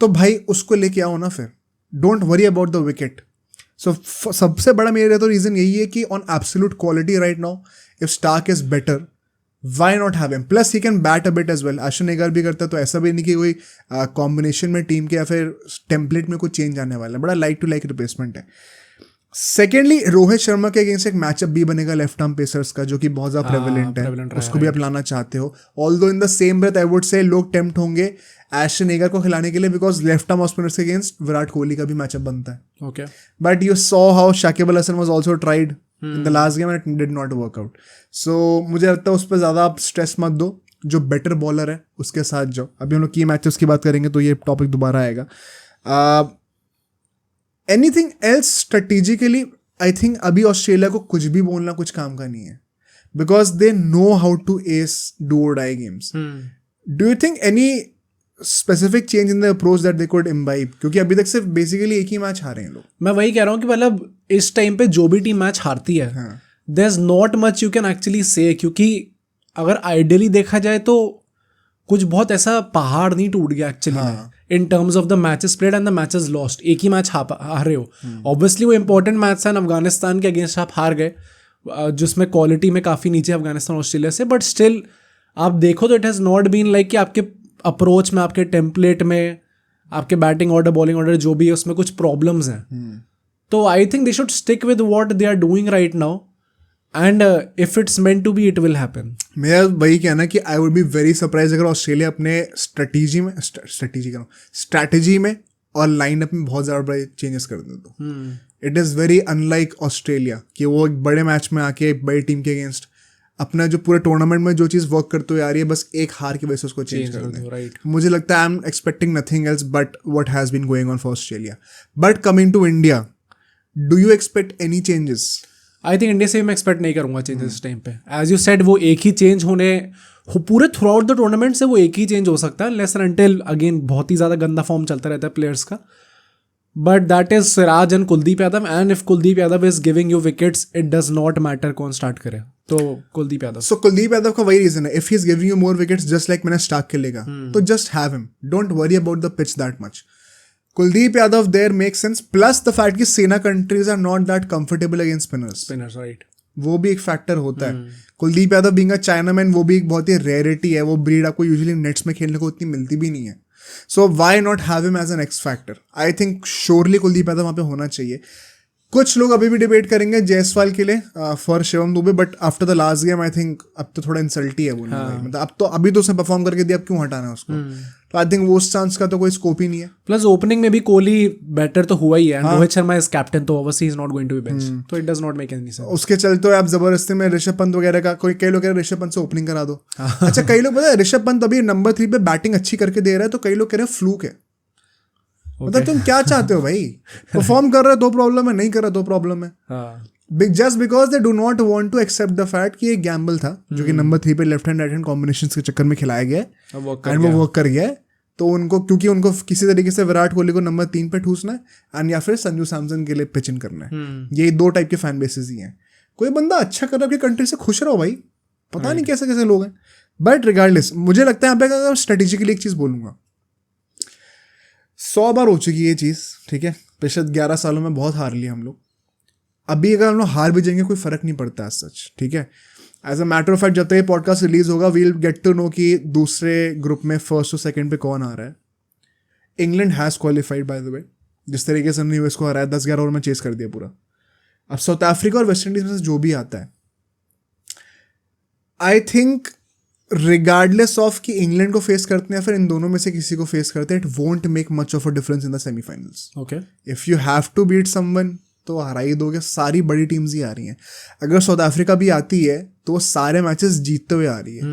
तो भाई उसको लेके आओ ना फिर. Don't worry about the wicket. So सबसे बड़ा मेरा तो रीजन यही है कि on absolute quality right now if Starc is better, why not have him. Plus he can bat a bit as well. Ashton Agar भी करता है, तो ऐसा भी नहीं कि कोई कॉम्बिनेशन में टीम के या फिर टेम्पलेट में कुछ चेंज आने वाला है. बड़ा लाइक टू लाइक रिप्लेसमेंट है. सेकेंडली, रोहित शर्मा के अगेंस्ट एक मैचअप भी बनेगा लेफ्ट आर्म पेसर्स का, जो कि बहुत ज़्यादा प्रेवलेंट है. उसको भी आप लाना चाहते हो. Although in the same breath I would say लोग टेम्प्ट होंगे एस्टन एगर को खिलाने के लिए, बिकॉज लेफ्ट आर्म स्पिनर्स के अगेंस्ट विराट कोहली का भी मैचअप बनता है. Okay. But you saw how Shakib Al Hasan was also tried in the last game and it did not work out. So मुझे लगता है उस पर ज़्यादा आप स्ट्रेस मत दो. जो बेटर बॉलर है उसके साथ जाओ. अभी हम लोग की मैचेस की बात करेंगे तो ये टॉपिक दोबारा आएगा. Anything else strategically, I think अभी ऑस्ट्रेलिया को कुछ भी बोलना कुछ काम का नहीं है, because they know how to ace do और die games. Do you think any specific change in the approach that they could imbibe? क्योंकि अभी तक सिर्फ बेसिकली एक ही मैच हारे हैं लोग. मैं वही कह रहा हूँ कि मतलब इस टाइम पे जो भी टीम मैच हारती है, there is not much you can actually say. क्योंकि अगर आइडियली देखा जाए तो कुछ बहुत ऐसा पहाड़ नहीं टूट गया actually in terms of the matches played and the matches lost. एक ही मैच हारे हो. ऑब्वियसली वो इंपॉर्टेंट मैच है, अफगानिस्तान के अगेंस्ट आप हार गए, जिसमें क्वालिटी में काफ़ी नीचे अफगानिस्तान ऑस्ट्रेलिया से. बट स्टिल आप देखो तो it has not been like कि आपके अप्रोच में, आपके टेम्पलेट में, आपके बैटिंग ऑर्डर, बॉलिंग ऑर्डर जो भी है उसमें कुछ प्रॉब्लम्स हैं. तो I think they should stick with what they are doing right now, and if it's meant to be it will happen. मेरा वही कहना कि I would be very surprise अगर ऑस्ट्रेलिया अपने स्ट्रैटेजी में और लाइनअप में बहुत ज़्यादा बड़े चेंजेस कर दे. तो it is very unlike Australia कि वो एक बड़े मैच में आके एक बड़ी टीम के अगेंस्ट अपना जो पूरे टूर्नामेंट में जो चीज़ वर्क करते हुए आ रही है, बस एक हार की वजह से उसको चेंज कर दें. राइट. मुझे लगता है I am expecting nothing else but what has been going on for Australia. But coming to India, do you expect any changes? I think India से भी मैं एक्सपेक्ट नहीं करूंगा चेंजेस इस टाइम पे. एज यू सेड, वो एक ही change होने पूरे थ्रू आउट द टूर्नामेंट से वो एक ही चेंज हो सकता है, लेस अनटिल अगेन बहुत ही ज़्यादा गंदा फॉर्म चलता रहता है प्लेयर्स का. But that is Siraj and Kuldeep Yadav, and if Kuldeep Yadav is giving you wickets, it does not matter कौन स्टार्ट करे. तो कुलदीप यादव. सो कुलदीप यादव का वही रीजन है, if he is giving you more wickets just like मैंने स्टार्क खेलेगा, तो just have him. Don't worry about the pitch that much. Kuldeep Yadav there makes sense. Plus the fact कि सेना countries are not that comfortable against spinners. Right. वो भी एक factor होता है. Kuldeep Yadav being a chinaman, वो भी एक बहुत ही रेयरिटी है. वो ब्रीड आपको यूजुअली नेट्स में खेलने को उतनी मिलती भी नहीं है. So why not have him as an X factor? I think surely Kuldeep Yadav वहाँ पे होना चाहिए. कुछ लोग अभी भी डिबेट करेंगे जायसवाल के लिए for Shivam Dubey, but after the last game I think अब तो थोड़ा इंसल्टी है बोलना. मतलब अब तो अभी तो उसने परफॉर्म करके दिया, अब क्यों हटाना है उसको? तो आई थिंक वो उस चांस का तो कोई स्कोप ही नहीं है. प्लस ओपनिंग में भी कोहली बेटर तो हुआ ही है. रोहित शर्मा इज कैप्टन, तो obviously is not going to be bench, तो it does not make any sense. उसके चलते हुए आप जबरदस्ती में ऋषभ पंत वगैरह का, कई लोग कह रहे हैं ऋषभ पंत से ओपनिंग करा दो. अच्छा, कई लोग पता है ऋषभ पंत अभी नंबर 3 पे बैटिंग अच्छी करके दे रहा है, तो कई लोग कह रहे हैं फ्लूक है. मतलब तुम क्या चाहते हो भाई? परफॉर्म कर रहा है तो प्रॉब्लम है, नहीं कर रहा तो प्रॉब्लम है. Just because they do not want to accept the fact कि ये गैम्बल था जो कि नंबर 3 पे left hand right hand combination के चक्कर में खिलाया गया एंड वो वर्क कर गया. तो उनको, क्योंकि उनको किसी तरीके से विराट कोहली को नंबर 3 पे ठूसना है एंड या फिर संजू सैमसन के लिए पिच इन करना है. ये दो टाइप के फैन बेसेस ही हैं. कोई बंदा अच्छा कर रहा है अपनी कंट्री से, खुश रहो भाई. पता नहीं कैसे कैसे लोग हैं. बट रिगार्डलेस, मुझे लगता है यहाँ पे अगर स्ट्रेटेजिकली एक चीज़ बोलूँगा, 100 बार हो चुकी है ये चीज़, ठीक है. पिछले 11 सालों में बहुत हार लिया हम लोग. अभी अगर हम लोग हार भी जाएंगे कोई फ़र्क नहीं पड़ता एज सच, ठीक है. As a matter of fact जब तक ये पॉडकास्ट रिलीज होगा वील गेट टू नो कि दूसरे ग्रुप में फर्स्ट और सेकंड पे कौन आ रहा है. England has qualified by the way. जिस तरीके से उन्होंने यूएस को हराया 10-11 ओवर में चेस कर दिया पूरा. अब साउथ अफ्रीका और वेस्ट इंडीज में से जो भी आता है, आई थिंक रिगार्डलेस ऑफ कि इंग्लैंड को फेस करते हैं या फिर इन दोनों में से किसी को फेस करते हैं, it won't make much of a difference in the semifinals. Okay. If you have to beat someone तो हरा ही दोगे. सारी बड़ी टीम्स ही आ रही हैं. अगर साउथ अफ्रीका भी आती है तो वो सारे मैचेस जीतते हुए आ रही है.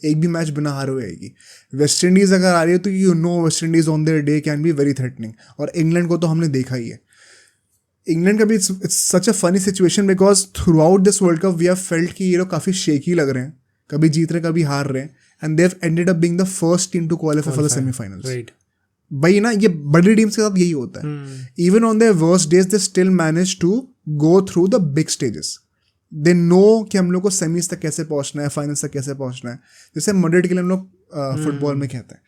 एक भी मैच बिना हारे हुए आएगी. वेस्ट इंडीज़ अगर आ रही है तो you know West Indies on their day can be very threatening. और इंग्लैंड को तो हमने देखा ही है. इंग्लैंड का भी it's such a funny situation because throughout this world cup we have felt कि ये लोग काफ़ी शेकी लग रहे हैं, कभी जीत रहे कभी हार रहे, and they have ended up being the first team to qualify for the semifinals. Right. भाई ना ये बड़ी टीम्स के साथ यही होता है. Even on their worst days they still manage to go through the big stages. They know कि हम लोग को सेमीज तक कैसे पहुंचना है, फाइनल्स तक कैसे पहुंचना है, जैसे मडेड के लिए हम लोग फुटबॉल में कहते हैं.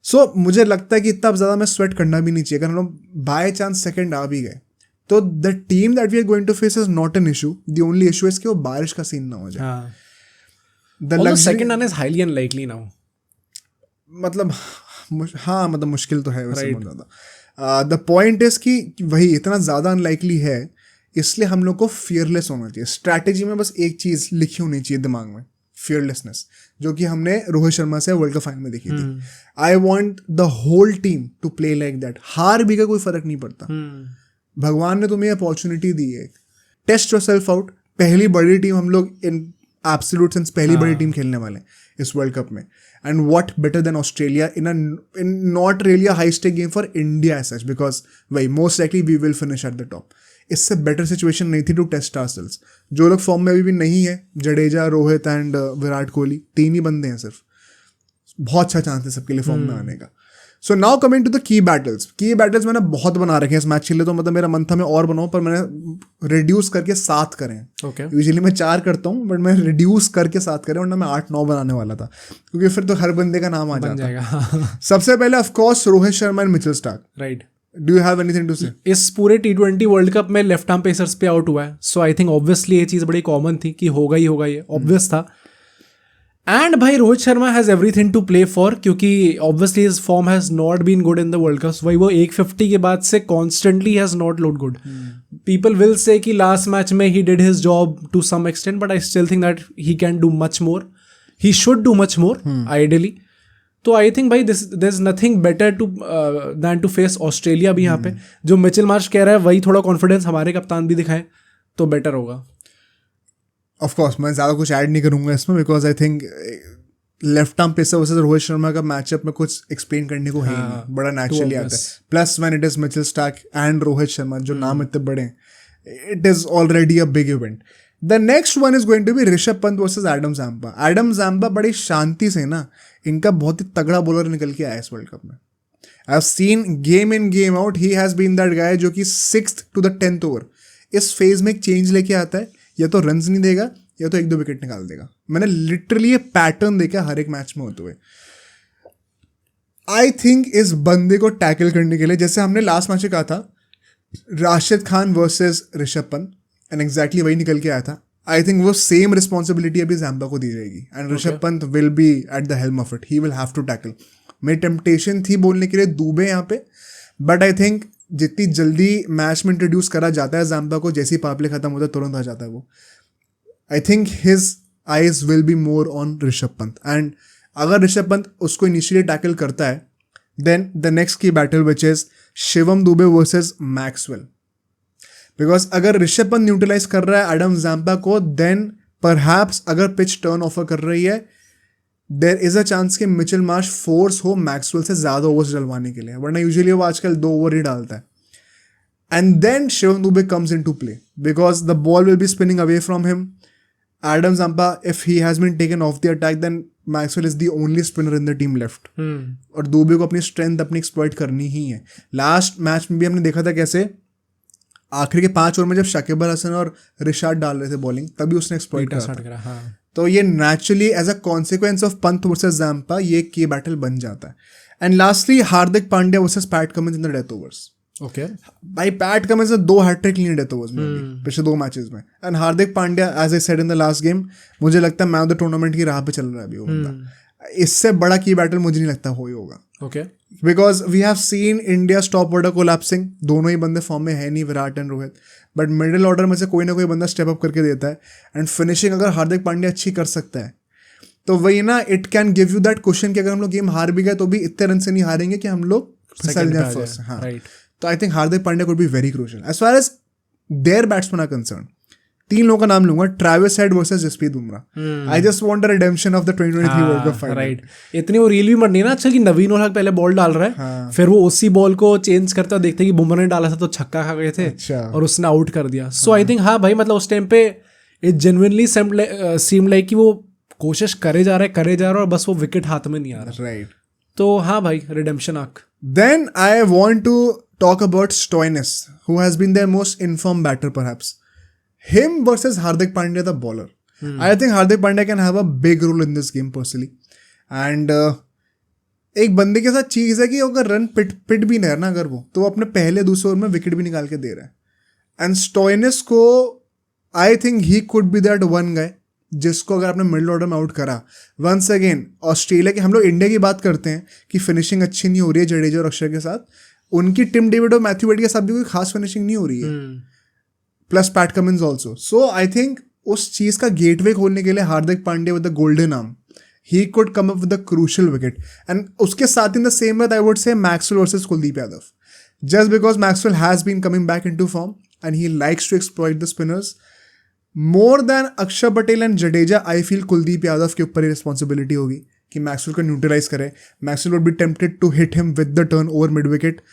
सो मुझे लगता है कि इतना ज़्यादा मैं स्वेट करना भी नहीं चाहिए. अगर हम लोग बाय चांस सेकंड आ भी गए तो the team that we are going to face is not an issue. The only issue is कि वो बारिश का सीन ना हो जाए. Although second run is highly unlikely now. मतलब हाँ, मतलब मुश्किल तो है वैसे बहुत ज़्यादा. द पॉइंट इज कि वही इतना ज़्यादा अनलाइकली है, इसलिए हम लोग को फियरलेस होना चाहिए. स्ट्रैटेजी में बस एक चीज़ लिखी होनी चाहिए दिमाग में, फियरलेसनेस, जो कि हमने रोहित शर्मा से वर्ल्ड कप फाइनल में देखी थी. I want the whole team to play like that. हार भी का कोई फर्क नहीं पड़ता. भगवान ने तुम्हें अपॉर्चुनिटी दी है, टेस्ट योर सेल्फ आउट. पहली बड़ी टीम हम लोग इन एब्सोल्यूट सेंस पहली बड़ी टीम खेलने वाले हैं इस वर्ल्ड कप में. And what better than Australia in not really a high stake game for India as such, because वही most likely we will finish at the top. इससे better situation नहीं थी टू टेस्ट आवरसेल्व्स. जो लोग form में अभी भी नहीं है, जडेजा, रोहित एंड विराट कोहली, 3 ही बंदे हैं सिर्फ. बहुत अच्छा चांस है सबके लिए फॉर्म में आने का. So now coming to the key battles. Key battles मैंने बहुत बना रखे हैं इस मैच के लिए, तो मतलब मेरा मन था मैं और बनाऊं, पर मैंने रिड्यूस करके 7 करें. यूजुअली मैं 4 करता हूं, बट मैं रिड्यूस करके 7 करें, वरना मैं 8-9 बनाने वाला था, क्योंकि फिर तो हर बंदे का नाम आ जाता. सबसे पहले of course Rohit Sharma and Mitchell Starc. Right. Do you have anything to say? इस पूरे T20 वर्ल्ड कप में लेफ्ट आर्म पेसर्स पे आउट हुआ है, सो आई थिंक ऑब्वियसली ये चीज़ बड़ी कॉमन थी कि होगा ही होगा, ये ऑब्वियस था. एंड भाई Rohit Sharma has everything to play for, क्योंकि obviously his form has not been good in the world cup. भाई वो 150 के बाद से constantly has not looked good. People will say कि लास्ट मैच में he did his job to some extent, but I still think that he can do much more. He should do much more ideally. तो I think भाई there is nothing better to than to face Australia भी यहाँ पे. जो Mitchell Marsh कह रहा है वही थोड़ा कॉन्फिडेंस हमारे कप्तान भी दिखाए तो बेटर होगा. ऑफ कोर्स मैं ज़्यादा कुछ ऐड नहीं करूँगा इसमें, because I think left arm pacer versus Rohit Sharma का मैचअप में कुछ एक्सप्लेन करने को है ही नहीं, बड़ा नेचुरली आता है. Plus when it is Mitchell Starc and Rohit Sharma, जो नाम इतने बड़े हैं, it is already a big event. The next one is going to be Rishabh Pant versus Adam Zampa. Adam Zampa बड़ी शांति से ना, इनका बहुत ही तगड़ा बॉलर निकल के आया इस वर्ल्ड कप में. I have seen game in game out, he has been that guy जो कि 6th to the 10th over इस फेज में एक चेंज लेके आता है. या तो रन्स नहीं देगा या तो 1-2 विकेट निकाल देगा. मैंने लिटरली ये पैटर्न देखा हर एक मैच में होते हुए. आई थिंक इस बंदे को टैकल करने के लिए, जैसे हमने लास्ट मैच में कहा था Rashid Khan versus Rishabh Pant, and exactly वही निकल के आया था. आई थिंक वो सेम रिस्पॉन्सिबिलिटी अभी ज़ाम्पा को दी जाएगी, and Rishabh Pant will be at the helm of it. He will have to tackle. मेरी टेम्पटेशन थी बोलने के लिए दुबे यहाँ पे, बट आई थिंक जितनी जल्दी मैच में इंट्रोड्यूस करा जाता है ज़ाम्पा को, जैसे ही पावर प्ले खत्म होता है तुरंत आ जाता है वो. I think his eyes will be more on Rishabh Pant. And अगर ऋषभ पंत उसको इनिशियली टैकल करता है, देन द नेक्स्ट की battle which is Shivam Dubey versus Maxwell. Because अगर ऋषभ पंत न्यूट्रलाइज कर रहा है एडम ज़ाम्पा को, देन परहैप्स अगर पिच टर्न ऑफर कर रही है, देर इज अ चांस कि मिचेल मार्श फोर्स हो मैक्सवेल से ज़्यादा ओवर्स डलवाने के लिए, वरना यूजुअली वो आजकल 2 ओवर ही डालता है. And then Shivam Dube comes in to play because the ball will be spinning away from him. Adam Zampa, if he has been taken off the attack, then Maxwell is the only spinner in the team left. और दुबे को अपनी strength अपनी exploit करनी ही है. Last match में भी हमने देखा था कैसे आखिरी के 5 ओवर में जब शाकिब अल हसन और रिशाद डाल रहे थे बॉलिंग, तभी उसने एक्सप्लॉइट करा. तो ये naturally as a consequence of Pant versus Zampa ये की बैटल बन जाता है. And lastly Hardik Pandya versus Pat Cummins in the death overs. Okay भाई पैट कमिंस ने 2 हैट्रिक ली डेथ ओवर्स में पिछले 2 मैचेस में. And Hardik Pandya, as I said in the last game, मुझे लगता है मैन ऑफ द टूर्नामेंट की राह पे चल रहा है अभी वो बंदा. इससे बड़ा की बैटल मुझे नहीं लगता हो ही होगा. Okay, because we have seen India top order collapsing. दोनों ही बंदे फॉर्म में है नहीं, Virat and Rohit, but middle order में से कोई ना कोई बंदा स्टेप अप करके देता है. एंड फिनिशिंग अगर हार्दिक पांड्या अच्छी कर सकता है तो वही ना, it can give you that question कि अगर हम लोग गेम हार भी गए तो भी इतने रन से नहीं हारेंगे कि हम लोग फिसल जाए फर्स्ट. हाँ, तो I think Hardik Pandya could be very crucial as far as their batsman are concern. 3 लोगों का नाम लूंगा, Travis Head versus Jasprit Bumrah. I just want a redemption of the 2023 world cup final. Right, इतनी वो रील भी बननी है ना अच्छा कि नवीन उल हक पहले बॉल डाल रहा है, फिर वो उसी बॉल को चेंज करते और देखते हैं कि बुमराह ने डाला था तो छक्का खा गए थे और उसने आउट कर दिया. सो आई थिंक हाँ भाई, मतलब उस टाइम पे इट जेन्युइनली सीम्ड लाइक कि वो कोशिश करे जा रहा है और बस वो विकेट हाथ में नहीं आ रहा. राइट. तो हाँ भाई, redemption arc. Then I want to talk about Stoinis, who has been their most informed batter perhaps. Him versus Hardik Pandya, the bowler. I think Hardik Pandya can have a big role in this game personally. And एक बंदे के साथ चीज़ है कि अगर run पिट भी नहीं है ना अगर वो, तो वो अपने पहले दूसरे ओवर में विकेट भी निकाल के दे रहा है. एंड स्टोइनिस को I think he could be that one guy जिसको अगर आपने मिडिल ऑर्डर में आउट करा. वंस अगेन ऑस्ट्रेलिया के, हम लोग इंडिया की बात करते हैं कि फिनिशिंग अच्छी नहीं हो रही है जडेजा और अक्षर के साथ, उनकी टिम डेविड और मैथ्यू वेड के साथ भी कोई खास फिनिशिंग नहीं हो रही है, plus Pat Cummins also. So I think उस चीज़ का गेटवे खोलने के लिए Hardik Pandya with the golden arm, he could come up with a crucial wicket. And उसके साथ in the same breath I would say Maxwell versus Kuldeep Yadav, just because Maxwell has been coming back into form and he likes to exploit the spinners more than Akshar Patel and Jadeja. I feel Kuldeep Yadav के ऊपर ही responsibility होगी कि Maxwell को neutralize करे. Maxwell would be tempted to hit him with the turn over mid wicket.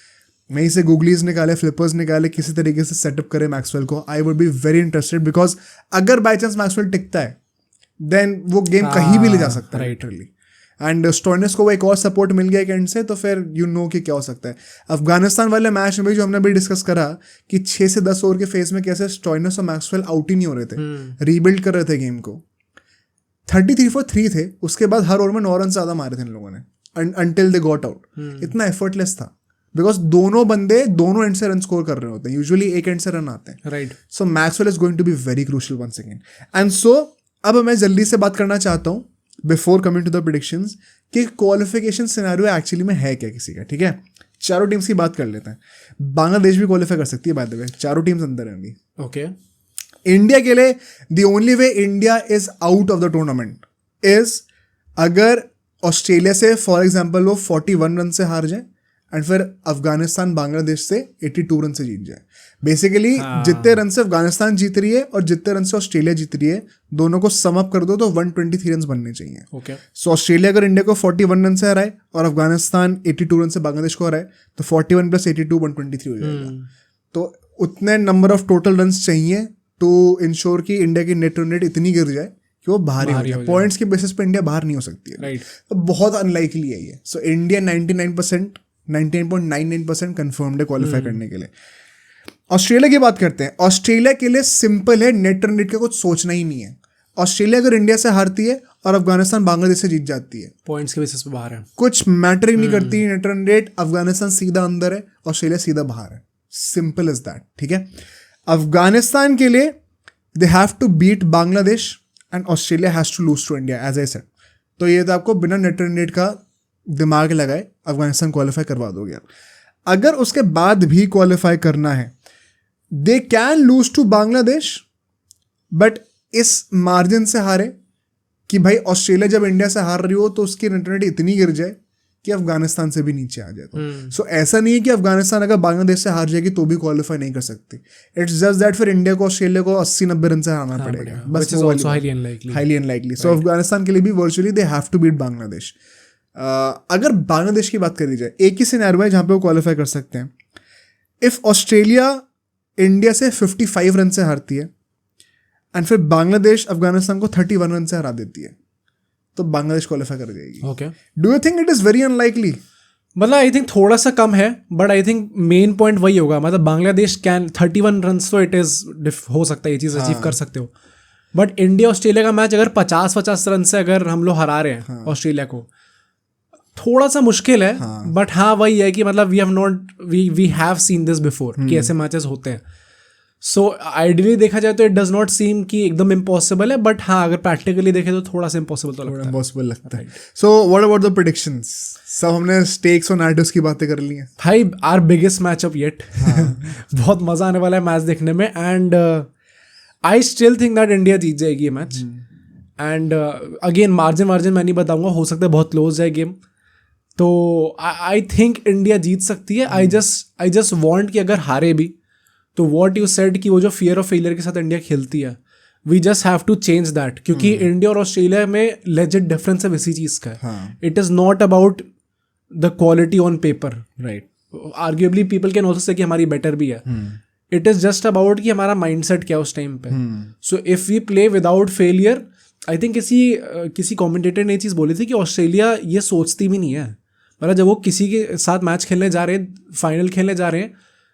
वहीं से googlies निकाले, flippers निकाले, किसी तरीके से सेटअप करे मैक्सवेल को. आई would be very interested because अगर बाई चांस मैक्सवेल टिकता है देन वो गेम कहीं भी ले जा सकता है लिटरली. एंड स्टोइनिस को वो एक और सपोर्ट मिल गया एक एंड से, तो फिर यू नो कि क्या हो सकता है. अफगानिस्तान वाले मैच में भी जो हमने अभी डिस्कस करा कि 6 से 10 ओवर के फेज में कैसे स्टोइनिस और मैक्सवेल आउट ही नहीं हो रहे थे, रीबिल्ड कर रहे थे गेम को. 33 for 3 थे, उसके बाद हर ओवर में 9 रन ज़्यादा मारे थे इन लोगों ने अंटिल दे गॉट आउट. इतना एफर्टलेस था बिकॉज दोनों बंदे दोनों एंड से रन स्कोर कर रहे होते हैं, यूजुअली एक एंड से रन आते हैं. Right. So Maxwell is going to be very crucial once again. And so अब मैं जल्दी से बात करना चाहता हूँ before coming to the predictions कि क्वालिफिकेशन सिनेरियो एक्चुअली में है क्या किसी का. ठीक है, चारों टीम्स की बात कर लेते हैं. बांग्लादेश भी क्वालिफाई कर सकती है बाय द वे, चारों टीम्स अंदर हैं अभी. ओके. इंडिया के लिए the only way India is out of the tournament is अगर ऑस्ट्रेलिया से फॉर एग्जाम्पल वो 41 रन से हार जाए एंड फिर अफगानिस्तान बांग्लादेश से 82 रन से जीत जाए. बेसिकली जितने रन से अफगानिस्तान जीत रही है और जितने रन से ऑस्ट्रेलिया जीत रही है, दोनों को सम अप कर दो तो 123 रन बनने चाहिए. ओके. सो ऑस्ट्रेलिया अगर इंडिया को 41 रन से हराए और अफगानिस्तान 82 रन से बांग्लादेश को हराए तो 41 + 82 123 हो जाएगा. तो उतने नंबर ऑफ टोटल रन चाहिए टू इंश्योर कि इंडिया की नेट रन रेट इतनी गिर जाए कि वो बाहर ही हो जाए. पॉइंट्स के बेसिस पे इंडिया बाहर नहीं हो सकती है. राइट. तो बहुत अनलाइकली है ये. सो इंडिया 99.99% कन्फर्म्ड है क्वालिफाई करने के लिए. ऑस्ट्रेलिया की बात करते हैं. ऑस्ट्रेलिया के लिए सिंपल है, नेट रन रेट का कुछ सोचना ही नहीं है. ऑस्ट्रेलिया अगर इंडिया से हारती है और अफगानिस्तान बांग्लादेश से जीत जाती है, पॉइंट्स के बेसिस पे बाहर है, कुछ मैटर ही नहीं करती नेट रन रेट. अफगानिस्तान सीधा अंदर है, ऑस्ट्रेलिया सीधा बाहर है. Simple is that. ठीक है. अफगानिस्तान के लिए they have to beat Bangladesh and Australia has to lose to India as I said. तो ये तो आपको बिना नेट रन रेट का दिमाग लगाए अफगानिस्तान क्वालिफाई करवा दोगे. अगर उसके बाद भी क्वालिफाई करना है, they can lose to Bangladesh but इस मार्जिन से हारे कि भाई ऑस्ट्रेलिया जब इंडिया से हार रही हो तो उसकी नेट रन रेट इतनी गिर जाए कि अफगानिस्तान से भी नीचे आ जाए. तो सो ऐसा नहीं है कि अफगानिस्तान अगर बांग्लादेश से हार जाएगी तो भी क्वालिफाई नहीं कर सकती. इट्स जस्ट दैट फिर इंडिया को ऑस्ट्रेलिया को 80-90 रन से हारना पड़ेगा, बस हाईली अनलाइकली. सो अफगानिस्तान के लिए भी virtually they have to beat Bangladesh. अगर बांग्लादेश की बात करी जाए, एक ही सिनेरियो है जहाँ पे वो क्वालिफाई कर सकते हैं. इफ ऑस्ट्रेलिया इंडिया से 55 रन से हारती है एंड फिर बांग्लादेश अफगानिस्तान को 31 रन से हरा देती है तो बांग्लादेश क्वालिफाई कर जाएगी. Okay. Do you think it is very unlikely? मतलब आई थिंक थोड़ा सा कम है, but I think main point वही होगा. मतलब बांग्लादेश कैन 31 रन तो इट इज़ हो सकता है, ये चीज़ अचीव कर सकते हो. बट इंडिया ऑस्ट्रेलिया का मैच अगर 50 रन से अगर हम लोग हरा रहे हैं ऑस्ट्रेलिया को, थोड़ा सा मुश्किल है. बट हाँ वही है कि मतलब we have seen this before कि ऐसे मैचेस होते हैं. सो आइडियली देखा जाए तो इट डज नॉट सीम कि एकदम इम्पॉसिबल है, बट हाँ अगर प्रैक्टिकली देखे तो थोड़ा सा इम्पॉसिबल तो लगता है. इम्पॉसिबल लगता है. So what about the predictions? सब हमने स्टेक्स और नाइटर्स की बातें कर ली हैं भाई. Our biggest matchup yet. बहुत मजा आने वाला है मैच देखने में. And I still think that India जीत जाएगी ये मैच. एंड अगेन मार्जिन मैं नहीं बताऊंगा, हो सकता है बहुत क्लोज जाए गेम. तो आई थिंक इंडिया जीत सकती है. आई जस्ट वांट कि अगर हारे भी तो व्हाट यू सेड कि वो जो फियर ऑफ फेलियर के साथ इंडिया खेलती है, we just have to change that. क्योंकि इंडिया और ऑस्ट्रेलिया में लेजिट डिफरेंस है इसी चीज़ का. It is not about the quality on paper. Right. Arguably people can also say कि हमारी बेटर भी है. इट इज़ जस्ट अबाउट कि हमारा माइंड सेट क्या है उस टाइम पे. So if we play without failure I think किसी कमेंटेटर ने ये चीज़ बोली थी कि ऑस्ट्रेलिया ये सोचती भी नहीं है, मतलब जब वो किसी के साथ मैच खेलने जा रहे हैं, फाइनल खेलने जा रहे हैं,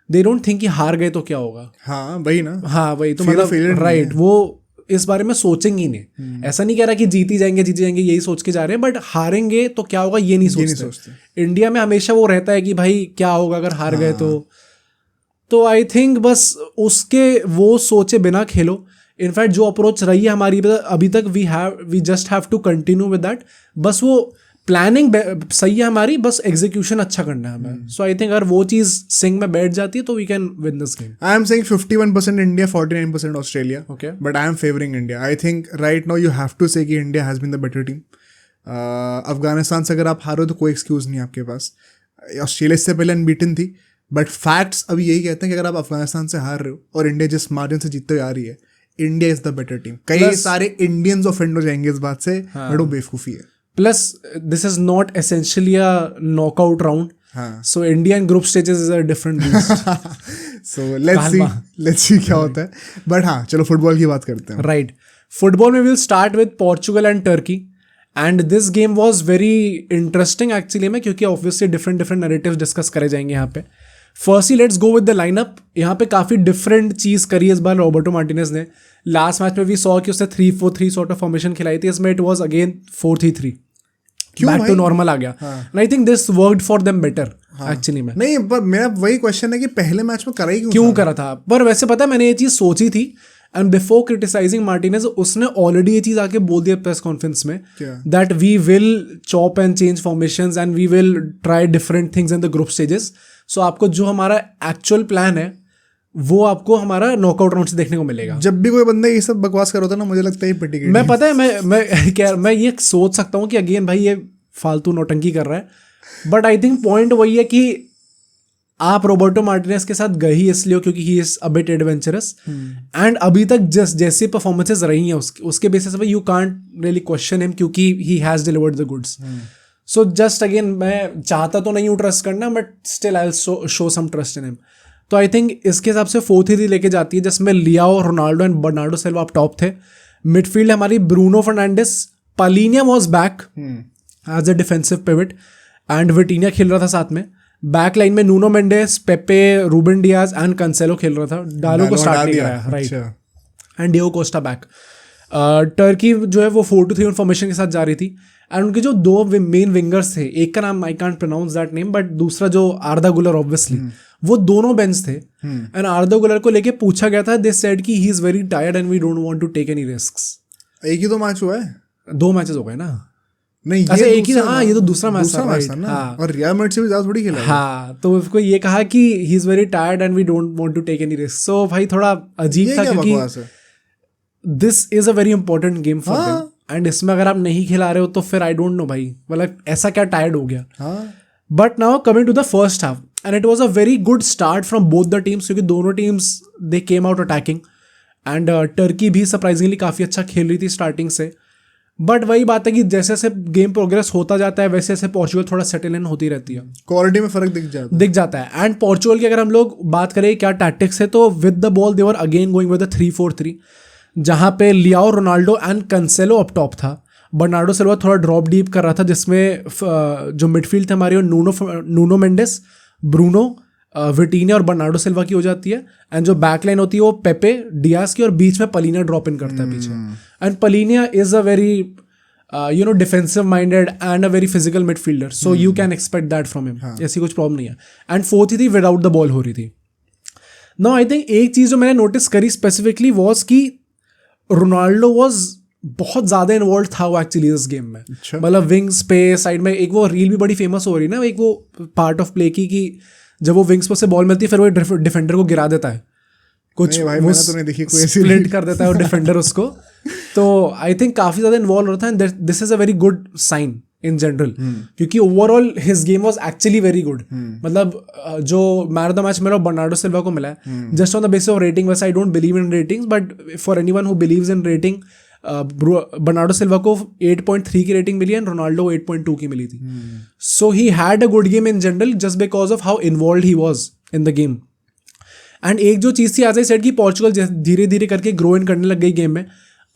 दे डोंट थिंक कि हार गए तो क्या होगा। हाँ वही ना, हाँ वही तो, Fear of मतलब failure नहीं राइट, वो इस बारे में सोचेंगे ही नहीं। ऐसा नहीं कह रहा कि जीत ही जाएंगे यही सोच के जा रहे हैं, बट हारेंगे तो क्या होगा ये नहीं सोचते। इंडिया में हमेशा वो रहता है कि भाई क्या होगा अगर हार गए तो आई थिंक बस उसके वो सोचे बिना खेलो। इनफैक्ट जो अप्रोच रही है हमारी अभी तक, we just have to continue with that. बस वो प्लानिंग सही है हमारी, बस एग्जीक्यूशन अच्छा करना है हमें। सो आई थिंक अगर वो चीज़ सिंक में बैठ जाती है तो we can win this game. I am saying 51% India, 49% Australia. Okay. But I am favouring India. I think right now you have to say कि India has been the better team. Afghanistan से अगर आप हारो तो कोई एक्सक्यूज़ नहीं आपके पास। Australia से पहले अनबीटन थी, बट फैक्ट्स अभी यही कहते हैं कि अगर आप अफगानिस्तान से हार रहे हो और इंडिया जिस मार्जिन से जीतते हुए आ रही है, India is the better team. कई सारे इंडियंस ऑफेंड हो जाएंगे इस बात से, बट वो बेवकूफ़ी है। Plus this is not essentially a knockout round, हाँ, so Indian group stages is a different beast. So let's see क्या होता है। बट हाँ चलो फुटबॉल की बात करते हैं। राइट, फुटबॉल में will start with Portugal and Turkey, and this game was very interesting actually में, क्योंकि ऑब्वियसली डिफरेंट नैरेटिव्स डिस्कस करे जाएंगे यहाँ पे। Firstly let's go with the lineup. यहाँ पे काफ़ी डिफरेंट चीज़ करी इस बार रॉबर्टो मार्टिनेज ने। लास्ट मैच में भी सॉ कि उसने 3-4-3 सॉर्ट ऑफ फॉर्मेशन खिलाई थी, इसमें it was again 4-3-3, back to normal आ गया। And I think this worked for them better actually में। नहीं, पर मेरा वही क्वेश्चन है कि पहले मैच में करा ही क्यों करा था। पर वैसे पता है मैंने ये चीज़ सोची थी, एंड बिफोर क्रिटिसाइजिंग मार्टिनेज उसने ऑलरेडी ये चीज़ आके बोल दिया प्रेस कॉन्फ्रेंस में, that we will chop and change formations and we will try different things in the group stages. So आपको जो हमारा एक्चुअल प्लान है वो आपको हमारा नॉकआउट राउंड से देखने को मिलेगा। जब भी कोई बंदा ये सब बकवास कर होता है ना, मुझे लगता है ये पिटी मैं पता है मैं ये सोच सकता हूँ कि अगेन भाई ये फालतू नौटंकी कर रहा है, बट आई थिंक पॉइंट वही है कि आप रोबर्टो मार्टिनेज के साथ गए ही इसलिए क्योंकि he is a bit adventurous, and अभी तक जैसी परफॉर्मेंसेज रही हैं उसके बेसिस पे you can't really question him, क्योंकि he has delivered the goods. So just again मैं चाहता तो नहीं हूँ ट्रस्ट करना, but still I will show some trust in him. तो आई थिंक इसके हिसाब से 4-3-3 लेके जाती है, जिसमें Leao, Ronaldo and Bernardo Silva आप टॉप थे। मिडफील्ड हमारी Bruno Fernandes, Palhinha was back as a defensive pivot, and Vitinha खेल रहा था साथ में। बैक लाइन में Nuno Mendes, Pepe, Ruben Dias and Cancelo खेल रहा था। डालो को स्टार्ट नहीं कराया, right, and Diogo Costa back. Turkey जो है वो 4-2-3 फॉर्मेशन के साथ जा रही थी, एंड उनके जो दो मेन विंगर्स थे, एक का नाम I can't pronounce that name, but दूसरा जो आर्दा गुलर ऑब्वियसली, वो दोनों बेंच थे। एंड आर्दा गुलर को लेके पूछा गया था, दे सेड कि he is very tired and we don't want to take any risks. एक ही तो मैच हुआ है, 2 मैचेस हो गए ना। नहीं अच्छा एक ही, हाँ ये तो दूसरा मैच था ना, और रियल मैच से भी ज्यादा थोड़ी खेला है। हाँ, तो उसको ये कहा कि he is very tired and we don't want to take any risk. So भाई थोड़ा अजीब था, क्योंकि this is a very important game for them, and इसमें अगर आप नहीं खिला रहे हो तो फिर आई डोंट नो भाई, मतलब ऐसा क्या टायर्ड हो गया। But now coming to the first half, and it was a very good start from both the teams, क्योंकि दोनों teams they came out attacking, and Turkey भी सरप्राइजिंगली काफ़ी अच्छा खेल रही थी स्टार्टिंग से। बट वही बात है कि जैसे जैसे गेम प्रोग्रेस होता जाता है वैसे वैसे पोर्चुगल थोड़ा सेटल इन होती रहती है, क्वालिटी में फर्क दिख जाता है। एंड पोर्चुगल की अगर हम लोग बात करें क्या टैक्टिक्स है, तो with the ball they were again going with 3-4-3, जहाँ पे Leao, Ronaldo and Cancelo up top था। बर्नार्डो सिल्वा थोड़ा ड्रॉप डीप कर रहा था, जिसमें जो मिडफील्ड थे हमारे नूनो मेंडेस, ब्रूनो, विटीनिया और बर्नार्डो सिल्वा की हो जाती है, एंड जो बैक लाइन होती है वो पेपे, डियाज की, और बीच में पलीनिया ड्रॉप इन करता है पीछे। And Palhinha is a very defensive minded and a very physical midfielder, so you can expect that from him, ऐसी कुछ प्रॉब्लम नहीं है। एंड 4-3 विदाउट द बॉल हो रही थी। नाउ आई थिंक एक चीज़ जो मैंने नोटिस करी स्पेसिफिकली वॉज कि रोनाल्डो वॉज बहुत ज़्यादा इन्वॉल्व था वो एक्चुअली इस गेम में। मतलब विंग्स पे साइड में एक वो रील भी बड़ी फेमस हो रही है ना, एक वो पार्ट ऑफ प्ले की कि जब वो विंग्स पर से बॉल मिलती है फिर वो डिफेंडर को गिरा देता है, कुछ वो स्प्लिट कर देता है वो डिफेंडर उसको। तो आई थिंक काफ़ी ज़्यादा इन्वॉल्व होता है, and this is a very good sign in general, क्योंकि overall his game was actually very good. मतलब जो मैन ऑफ द मैच मेरा बर्नार्डो सिल्वा को मिला है just on the basis of rating. वैसे I don't believe in ratings, but for anyone who believes in rating, Bernardo Silva को 8.3 की rating milli and Ronaldo 8.2 की मिली थी। So he had a good game in general just because of how involved he was in the game. And एक जो चीज़ थी as I said कि पोर्चुगल धीरे धीरे करके ग्रो इन करने लग गई गेम में।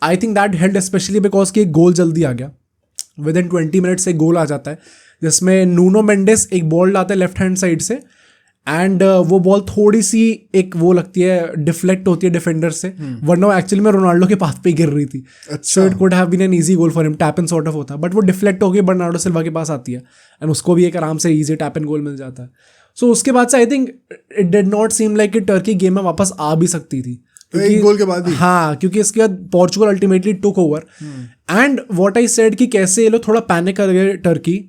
आई think that held specially because कि एक गोल जल्दी आ गया, विद इन 20 मिनट्स एक गोल आ जाता है जिसमें नूनो मेंडेस एक बॉल लाता है लेफ्ट हैंड साइड से, एंड वो बॉल थोड़ी सी एक वो लगती है डिफ्लेक्ट होती है डिफेंडर से, वरना एक्चुअली में रोनाल्डो के पास पे ही गिर रही थी, so it could have been an easy goal for him, tap and sort of होता, बट वो डिफ्लेक्ट होकर बर्नार्डो सिल्वा के पास आती है एंड उसको भी एक आराम से इजी टैप एंड गोल मिल जाता है. सो उसके बाद से I think it did not seem like कि टर्की गेम में वापस आ भी सकती थी, एक गोल के बाद ही. हाँ, क्योंकि इसके बाद Portugal ultimately took over, and what I said कि कैसे ये लोग थोड़ा पैनिक कर गए टर्की,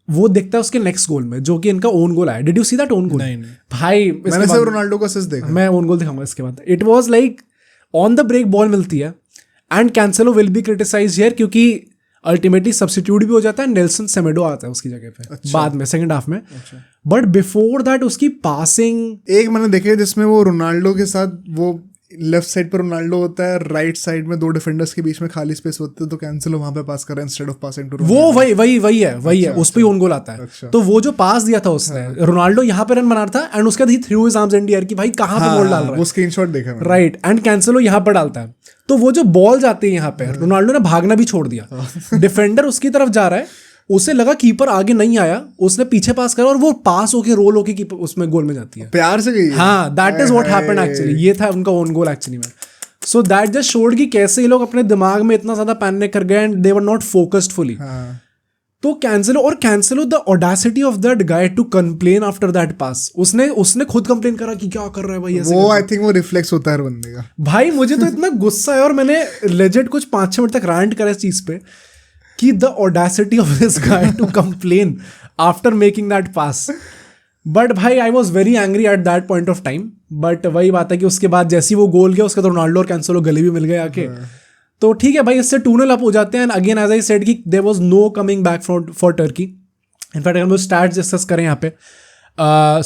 वो दिखता है उसके नेक्स्ट गोल में जो कि इनका ओन गोल आया. Did you see that own goal? नहीं. भाई मैंने सिर्फ रोनाल्डो का असिस्ट देखा. मैं ओन गोल दिखाऊंगा इसके बाद. It was like on the break ball मिलती है and Cancelo will be criticised here क्योंकि अल्टीमेटली सब्स्टिट्यूट भी हो जाता है, नेल्सन सेमेडो आता है उसकी जगह पे बाद में सेकंड हाफ में. बट बिफोर दैट उसकी पासिंग एक मैंने देखे जिसमें वो रोनाल्डो के साथ वो लेफ्ट साइड पर रोनाल्डो होता है, राइट साइड में दो डिफेंडर्स के बीच में खाली स्पेस होते हैं, तो कैंसेलो वहां पे पास कर रहा है इंस्टेड ऑफ पासिंग टू वो वही है उस पे ओन गोल आता है. तो वो जो पास दिया था उसने, रोनाल्डो यहाँ पे रन बना रहा था एंड उसके बाद he threw his arms in the air कि भाई कहाँ पे बॉल डाल रहा है, वो स्क्रीनशॉट देखा मैंने. राइट, एंड कैंसेलो यहाँ पर डालता है, तो वो जो बॉल जाती है यहाँ पे, रोनाल्डो ने भागना भी छोड़ दिया, डिफेंडर उसकी तरफ जा रहा है, उसे लगा कीपर आगे नहीं आया, उसने पीछे पास करा और वो पास होके रोल होके कीपर उसमें गोल में जाती है, प्यार से गई. हाँ, that is what happened actually. ये था उनका ओन गोल एक्चुअली में. सो दैट जस्ट शोड कि कैसे ये लोग अपने दिमाग में इतना ज्यादा पैनिक कर गए and they were not focused fully. तो Cancelo the audacity of that guy to complain after that pass, उसने खुद कंप्लेन करा कि क्या कर रहा है भाई ऐसे. वो आई थिंक वो रिफ्लेक्स होता है हर बंदे का. भाई मुझे तो इतना गुस्सा है और मैंने लेजेंड कुछ 5-6 मिनट तक रैंट करा इस चीज पे कि the audacity of this guy to complain after making that pass. But भाई I was very angry at that point of time. But वही बात है कि उसके बाद जैसे वो गोल गया उसके तो रोनाल्डो और कैंसेलो गले भी मिल गए आके. तो ठीक है भाई, इससे 2-0 अप हो जाते हैं. अगेन एज आई सेड कि there was no coming back for Turkey. In fact अगर हम स्टैट्स डिस्कस करें यहाँ पे,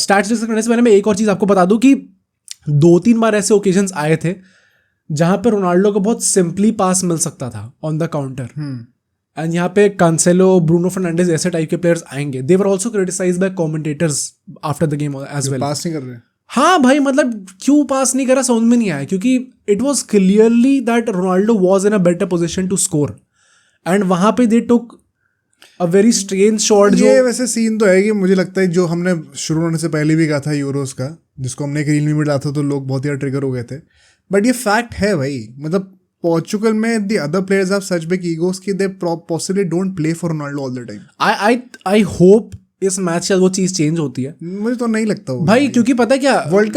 स्टैट्स डिस्कस करने से पहले मैं एक और चीज़ आपको बता दूं कि 2-3 बार ऐसे ओकेजन्स आए थे जहाँ पे रोनाल्डो को बहुत सिंपली पास मिल सकता था ऑन द काउंटर, एंड यहाँ पे कैंसेलो, ब्रूनो फर्नांडिस ऐसे टाइप के प्लेयर्स आएंगे. They were also criticised by commentators after the game as well. Pass नहीं कर रहे. हाँ भाई, मतलब क्यों पास नहीं करा समझ में नहीं आया, क्योंकि it was clearly that Ronaldo was in a better position to score and वहां पे they took a very strange shot. ये वैसे सीन तो है कि मुझे लगता है जो हमने शुरू होने से पहले भी कहा था यूरोस का, जिसको हमने एक रील में डाला था तो लोग बहुत ही ट्रिगर हो गए थे. बट ये फैक्ट है भाई, मतलब पोर्चुगल में the other players have such big egos कि they possibly don't play for Ronaldo all the time. I hope इस मैच से वो चीज चेंज होती है. मुझे तो नहीं लगता भाई, क्योंकि पता क्या, वर्ल्ड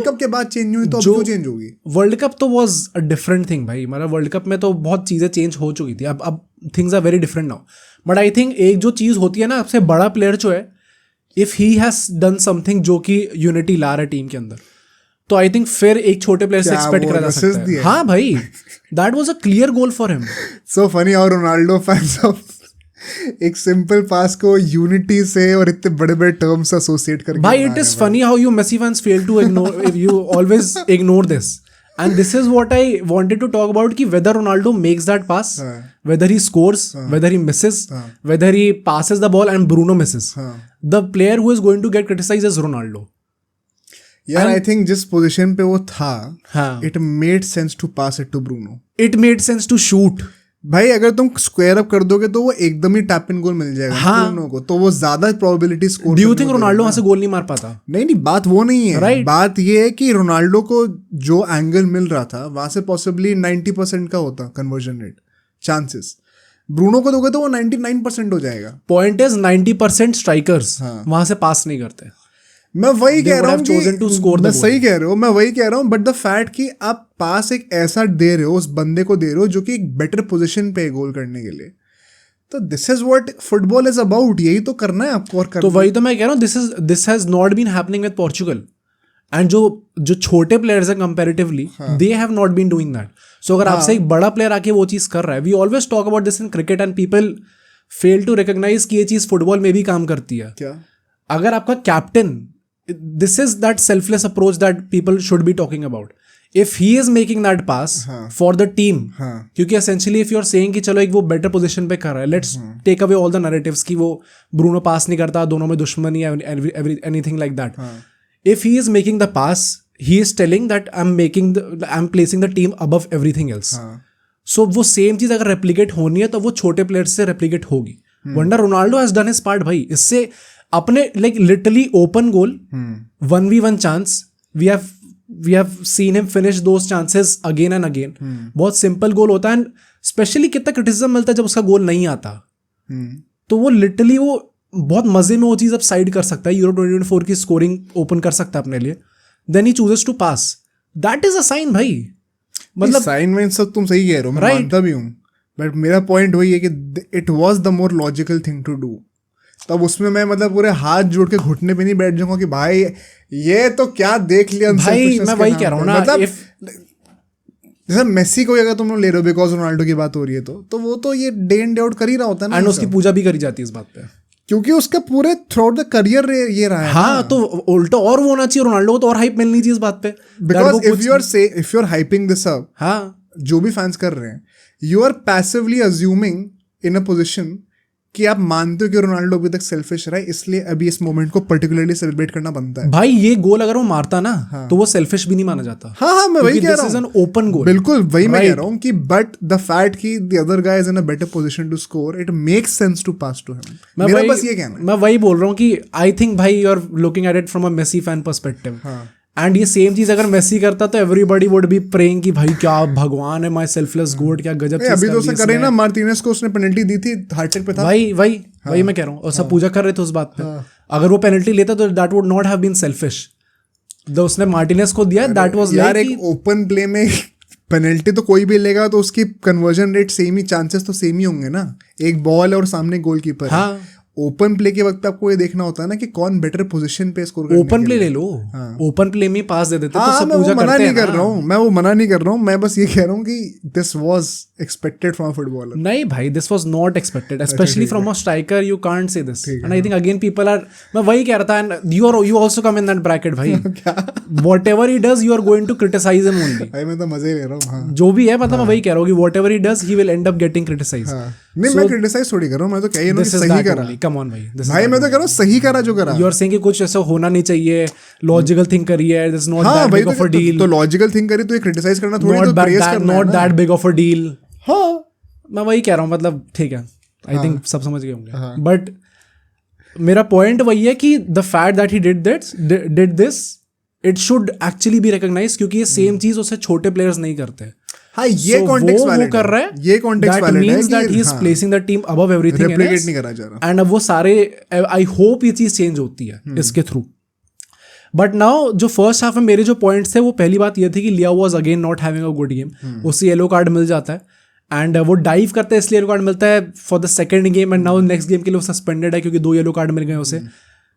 कप के बाद चेंज हुई तो अब क्यों चेंज होगी? वर्ल्ड कप तो वाज अ डिफरेंट थिंग भाई. मतलब वर्ल्ड कप में तो बहुत चीजें चेंज हो चुकी थी. अब things are very different now. But I think एक जो चीज होती है ना, सबसे बड़ा प्लेयर जो है, if he has done something जो कि यूनिटी ला रहा है टीम के अंदर, तो आई थिंक फिर एक छोटे प्लेयर से एक्सपेक्ट करा जा सकता है. हाँ भाई, that was a clear goal for him. So funny. और रोनाल्डो फैंस ऑफ एक सिंपल पास को यूनिटी से और इतने बड़े बड़े टर्म्स एसोसिएट करके. भाई, it is funny how you Messi fans fail to ignore, you always ignore this. And this is what I wanted to talk about, कि whether Ronaldo makes that pass, whether he scores, whether he misses, whether he passes the ball and Bruno misses. The player who is going to get criticized is Ronaldo. यार I think जिस position पे वो था, it made sense to pass it to Bruno. It made sense to shoot. भाई अगर तुम square up कर दोगे तो वो एकदम ही टैप इन गोल मिल जाएगा. हाँ. ब्रूनो को तो वो ज्यादा probability score. Do you think Ronaldo वहां से गोल नहीं मार पाता? नहीं, बात वो नहीं है. right. बात ये है कि रोनाल्डो को जो एंगल मिल रहा था वहां से पॉसिबली 90% का होता कन्वर्जन रेट, चांसेस. ब्रूनो को दोगे तो वो 99% हो जाएगा. पॉइंट इज 90% स्ट्राइकर्स वहां से पास नहीं करते. मैं वही कह रहा हूँ कि मैं सही कह रहे हो, मैं वही कह रहा हूँ. बट द फैक्ट कि आप पास एक ऐसा दे रहे हो, उस बंदे को दे रहे हो जो कि एक बेटर पोजीशन पे गोल करने के लिए, तो this is what football is about. यही तो करना है आपको. और तो वही तो मैं कह रहा हूँ, this has not been happening with Portugal. And जो छोटे प्लेयर्स हैं comparatively, they have not been doing that. So अगर आपसे एक बड़ा प्लेयर आके वो चीज कर रहा है, we always talk about this in cricket and people fail to recognise कि ये चीज फुटबॉल में भी काम करती है. क्या? अगर आपका captain, this is that selfless approach that people should be talking about. If he is making that pass for the team, क्योंकि essentially if you are saying कि चलो एक वो better position पे कर रहा है, let's take away all the narratives कि वो ब्रूनो पास नहीं करता, दोनों में दुश्मनी है, anything like that. If he is making the pass, he is telling that I'm placing the team above everything else. सो वो सेम चीज अगर रेप्लिकेट होनी है तो वो छोटे प्लेयर्स से रेप्लिकेट होगी, वरना Ronaldo has done his part भाई. इससे अपने like literally open goal 1v1 chance, we have seen him finish those chances again and again. बहुत सिंपल गोल होता है एंड स्पेशली कितना क्रिटिसिज्म मिलता है जब उसका गोल नहीं आता. तो वो लिटरली वो बहुत मजे में वो चीज अब साइड कर सकता है, यूरो 2024 की स्कोरिंग ओपन कर सकता है अपने लिए. Then he chooses to pass. That is a sign भाई. मतलब साइन में सब तुम सही कह रहे हो, मैं मानता भी हूँ, बट मेरा पॉइंट वही है कि it was the more logical thing to do. तब उसमें मैं मतलब पूरे हाथ जोड़ के घुटने पे नहीं बैठ जाऊंगा कि भाई ये तो क्या देख लिया भाई. मैं वही कह रहा हूँ ना, मतलब जैसे मेसी को अगर तुम लोग ले रहे हो बिकॉज रोनाल्डो की बात हो रही है तो वो तो ये डे इन डे आउट कर ही रहा होता है ना, एंड उसकी पूजा भी करी जाती है इस बात पे, क्योंकि उसका पूरे थ्रू आउट द करियर ये रहा है. हाँ, तो उल्टा और वो होना चाहिए, रोनाल्डो को तो और हाइप मिलनी चाहिए इस बात पे. Because if you are hyping this up, हाँ, जो भी फैंस कर रहे हैं, you are passively assuming in a position कि आप मानते हो कि रोनाल्डो अभी तक सेल्फिश रहा है, इसलिए अभी इस मोमेंट को पर्टिकुलरली सेलिब्रेट करना बनता है. भाई ये गोल अगर वो मारता ना, तो वो सेल्फिश भी नहीं माना जाता. हाँ, मैं वही कह रहा हूँ, ओपन गोल. बिल्कुल वही मैं कह रहा हूँ कि बट द फैक्ट कि the other guy is in a better position to score, it makes sense to pass to him. मेरा बस ये कहना है. मैं वही बोल रहा हूँ कि आई थिंक भाई you are looking at it from a Messi fan perspective. And ये सेम चीज अगर मेसी करता तो एवरीबॉडी वुड बी प्रेइंग कि भाई क्या भगवान है, माय सेल्फलेस गोड, क्या गजब चीज. अभी तो उसने करे ना, मार्टिनेज को उसने पेनल्टी दी थी, हार्ट पे था. वही मैं कह रहा हूँ, और सब पूजा कर रहे थे उस बात पे. अगर वो पेनल्टी लेता तो that would not have been selfish. तो उसने मार्टिनेज को दिया, दैट वाज यार एक ओपन प्ले में पेनल्टी तो कोई भी लेगा तो उसकी कन्वर्जन रेट सेम ही, चांसेस तो सेम ही होंगे ना. एक बॉल है और सामने गोलकीपर. हाँ, ओपन प्ले के वक्त आपको ये देखना होता है ना कि कौन बेटर पोजीशन पे स्कोर करने. ओपन प्ले ले लो, ओपन प्ले में पास दे देते. हाँ, तो सब पूजा करते हैं. मैं वो मना नहीं कर रहा हूँ, मैं बस ये कह रहा हूँ कि this was expected from a footballer. नहीं भाई, this was not expected, specially from a striker. You can't say this. And I think again people are, मैं वही कह रहा था, and you also come in that bracket भाई. Whatever he does you are going to criticise him only. भाई मैं तो मजे ले रहा हूँ. जो भी है, मतलब मैं वही कह रहा हूँ कि whatever he does he will and up getting criticised. नहीं, मैं क्रिटिसाइज थोड़ी कर रहा हूँ, मैं तो कह रहा हूँ सही करा. कम ऑन भाई, मैं तो कह रहा हूँ सही करा जो करा. यू आर सेइंग कि कुछ ऐसा होना नहीं चाहिए, लॉजिकल थिंग करी है, this not that big of a deal. तो लॉजिकल थिंग करी तो ये क्रिटिसाइज करना थोड़ी, तो प्रेज करना, not that big of a deal. हाँ, मैं वही कह रहा हूँ, मतलब ठीक है, आई थिंक सब समझ गए होंगे. बट मेरा पॉइंट वही है कि the fact that he did this, it should actually be recognise, क्योंकि ये सेम चीज उससे छोटे प्लेयर्स नहीं करते. हाँ, ये कॉन्टेक्स्ट वैलिड कर रहा है, ये कॉन्टेक्स्ट वैलिड है that he is placing the team above everything, replicate नहीं करा जा रहा. एंड अब वो सारे, आई होप ये चीज चेंज होती है इसके थ्रू. बट नाउ जो फर्स्ट हाफ में मेरे जो पॉइंट्स थे, वो पहली बात ये थी कि Leao was again not having a good game. उससे येलो कार्ड मिल जाता है, एंड वो डाइव करता है इसलिए येलो कार्ड मिलता है for the second game, and now next game के लिए वो सस्पेंडेड है क्योंकि 2 येलो कार्ड मिल गए उसे.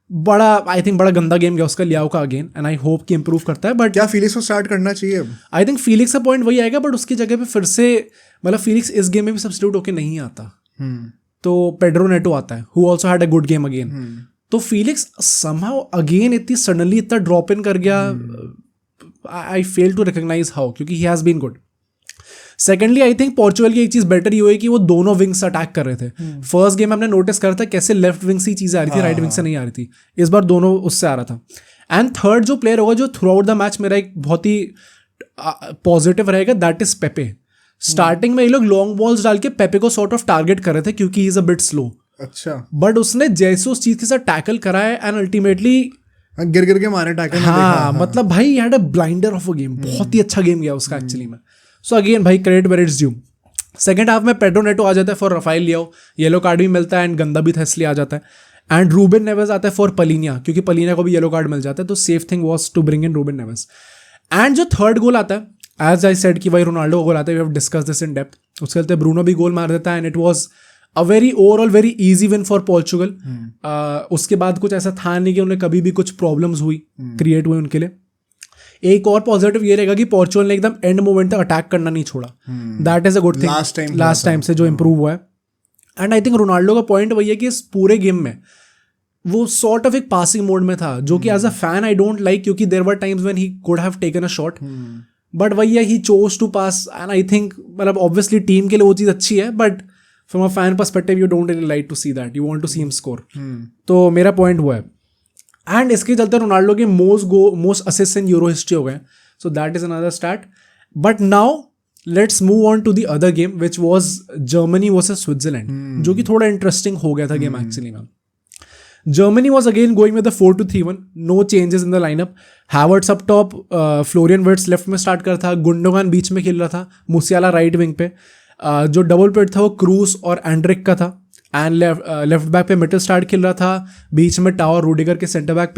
बड़ा, आई थिंक बड़ा गंदा गेम गया उसका लियाओ का अगेन, एंड आई होप कि इंप्रूव करता है. बट क्या फीलिक्स को स्टार्ट करना चाहिए अब? आई थिंक फीलिक्स का पॉइंट वही आएगा, बट उसकी जगह पे फिर से, मतलब फीलिक्स इस गेम में भी सब्स्टिट्यूट होके नहीं आता, तो पेड्रो नेटो आता है, who also had a good game again. तो फीलिक्स समहाउ अगेन इतनी सडनली इतना ड्रॉप इन कर गया. I fail to recognise how, क्योंकि he has been good. Secondly I think Portugal की एक चीज बेटर ये हुई कि वो दोनों विंग्स अटैक कर रहे थे. फर्स्ट गेम हमने नोटिस करा था कैसे लेफ्ट विंग से चीजें आ रही थी, राइट विंग से नहीं आ रही थी. इस बार दोनों उससे आ रहा था. एंड थर्ड जो प्लेयर होगा जो थ्रू आउट द मैच मेरा एक बहुत ही पॉजिटिव रहेगा, दैट इज पेपे. स्टार्टिंग में ये लोग लॉन्ग बॉल्स डाल के पेपे को सॉर्ट ऑफ टारगेट कर रहे थे क्योंकि he is a bit slow. अच्छा, बट उसने जैसे उस चीज के साथ टैकल करा है, एंड अल्टीमेटली गिर के मारे टैकल. हाँ, मतलब भाई had a blinder of a game. बहुत ही अच्छा गेम गया उसका एक्चुअली में. सो अगेन भाई, credit where it's due. Second half में पेड्रो नेटो आ जाता है for Rafael Leao, yellow card भी मिलता है, एंड गंदा भी था इसलिए आ जाता है. एंड रूबेन नेवेस आता है फॉर पलिनिया, क्योंकि पलिनिया को भी येलो कार्ड मिल जाता है, तो safe thing was to bring in Ruben Neves. And जो थर्ड गोल आता है, एज आई सेड कि भाई रोनाल्डो का गोल आता है, we have discuss this in depth. उसके चलते ब्रूनो भी गोल मार देता है, and it was a very overall very easy win for Portugal. उसके बाद कुछ ऐसा था नहीं कि उन्हें कभी भी कुछ प्रॉब्लम्स हुई, क्रिएट हुई उनके लिए. एक और पॉजिटिव ये रहेगा कि पोर्चुगल ने एकदम एंड मोमेंट तक अटैक करना नहीं छोड़ा. That is a good thing last time से जो इंप्रूव हुआ है. एंड आई थिंक रोनाल्डो का पॉइंट वही है कि इस पूरे गेम में वो सॉर्ट ऑफ एक पासिंग मोड में था, जो कि as a fan I don't like, क्योंकि there were times when he could have taken a shot, but वही है, he chose to pass. And I think, मतलब ऑब्वियसली टीम के लिए वो चीज़ अच्छी है, but from a fan perspective you don't really like to see that, you want to see him score. तो मेरा पॉइंट वो है. एंड इसके चलते रोनाल्डो के most assist in Euro history हो गए, so that is another start. But now let's move on to the other game which was Germany versus Switzerland, जो कि थोड़ा इंटरेस्टिंग हो गया था गेम एक्चुअली में. Germany was again going with the 4-2-3-1. No changes in the lineup. Havertz up top, Florian Wirtz left में start कर था, गुंडोगान बीच में खेल रहा था, मुसियाला राइट विंग पे. जो डबल पेड था वो क्रूस और एंड्रिक का था. एंड लेफ्ट बैक पे मिडल स्टार्ट खेल रहा था, बीच में टाओ और रूडिगर के सेंटर बैक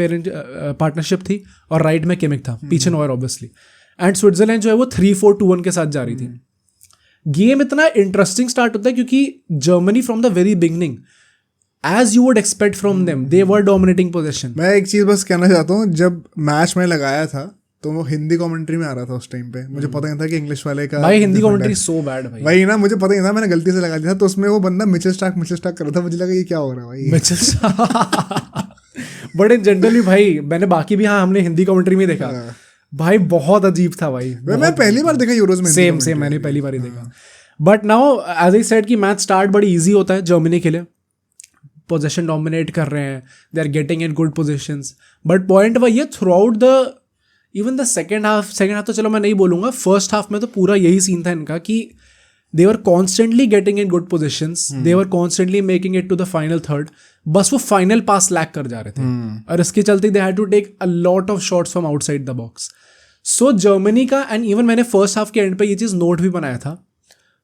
पार्टनरशिप थी, और राइट में किमिक था, पीछे नोयर ऑब्वियसली. एंड स्विट्जरलैंड जो है वो 3-4-2-1 के साथ जा रही थी. गेम इतना इंटरेस्टिंग स्टार्ट होता है क्योंकि Germany from the very beginning, as you would expect from them, they were dominating possession. मैं एक चीज़ बस कहना चाहता हूँ, जब मैच में लगाया था तो वो हिंदी कमेंट्री में आ रहा था उस टाइम पे. मुझे पता नहीं था कि इंग्लिश वाले का भाई हिंदी कमेंट्री सो बैड भाई. वही ना, मुझे पता नहीं था, मैंने गलती से लगा दिया था. तो उसमें वो बंदा मिचेल स्टार्क कर रहा था. मुझे लगा ये क्या हो रहा है भाई. बट इन जनरली भाई मैंने बाकी भी, हाँ हमने हिंदी कमेंट्री में देखा भाई, बहुत अजीब था भाई. मैं पहली बार देखा यूरोज में. सेम मैंने पहली बार ही देखा. But now as I said कि मैच स्टार्ट बड़ी ईजी होता है जर्मनी के लिए. पोजेशन डोमिनेट कर रहे हैं, they are getting in good positions. But point वही है, throughout the even the second half तो चलो मैं नहीं बोलूँगा, फर्स्ट हाफ में तो पूरा यही सीन था इनका कि they were constantly getting in good positions, they were constantly making it to the final third. बस वो फाइनल पास लैक कर जा रहे थे, और इसके चलते they had to take a lot of shots from outside the box. So Germany का, एंड इवन मैंने फर्स्ट हाफ के एंड पे ये चीज़ नोट भी बनाया था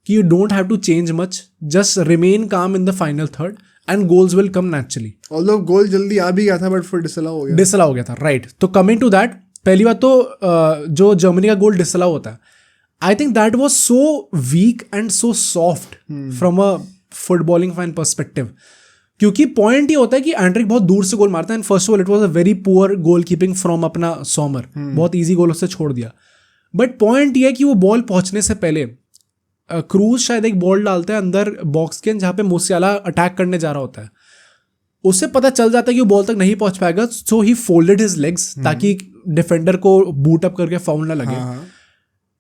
कि you don't have to change much, just remain calm in the final third and goals will come naturally. Although goal जल्दी आ भी गया था बट फिर डिसअलाउ हो गया था, राइट. तो कमिंग टू दैट, पहली बात तो जो जर्मनी का गोल डिसअलाउ होता है, आई think that was so weak and so soft from a footballing fan perspective. क्योंकि पॉइंट ये होता है कि एंड्रिक बहुत दूर से गोल मारता है, and first of all it was a very poor goal keeping from अपना सॉमर. बहुत ईजी गोल उससे छोड़ दिया. बट पॉइंट ये है कि वो बॉल पहुंचने से पहले क्रूज शायद एक बॉल डालता है अंदर बॉक्स के, जहाँ पे मूसियाला अटैक करने जा रहा होता है. उससे पता चल जाता है कि वो बॉल तक नहीं पहुंच पाएगा, सो ही फोल्डेड हिज लेग्स ताकि डिफेंडर को बूट अप करके फाउल ना लगे.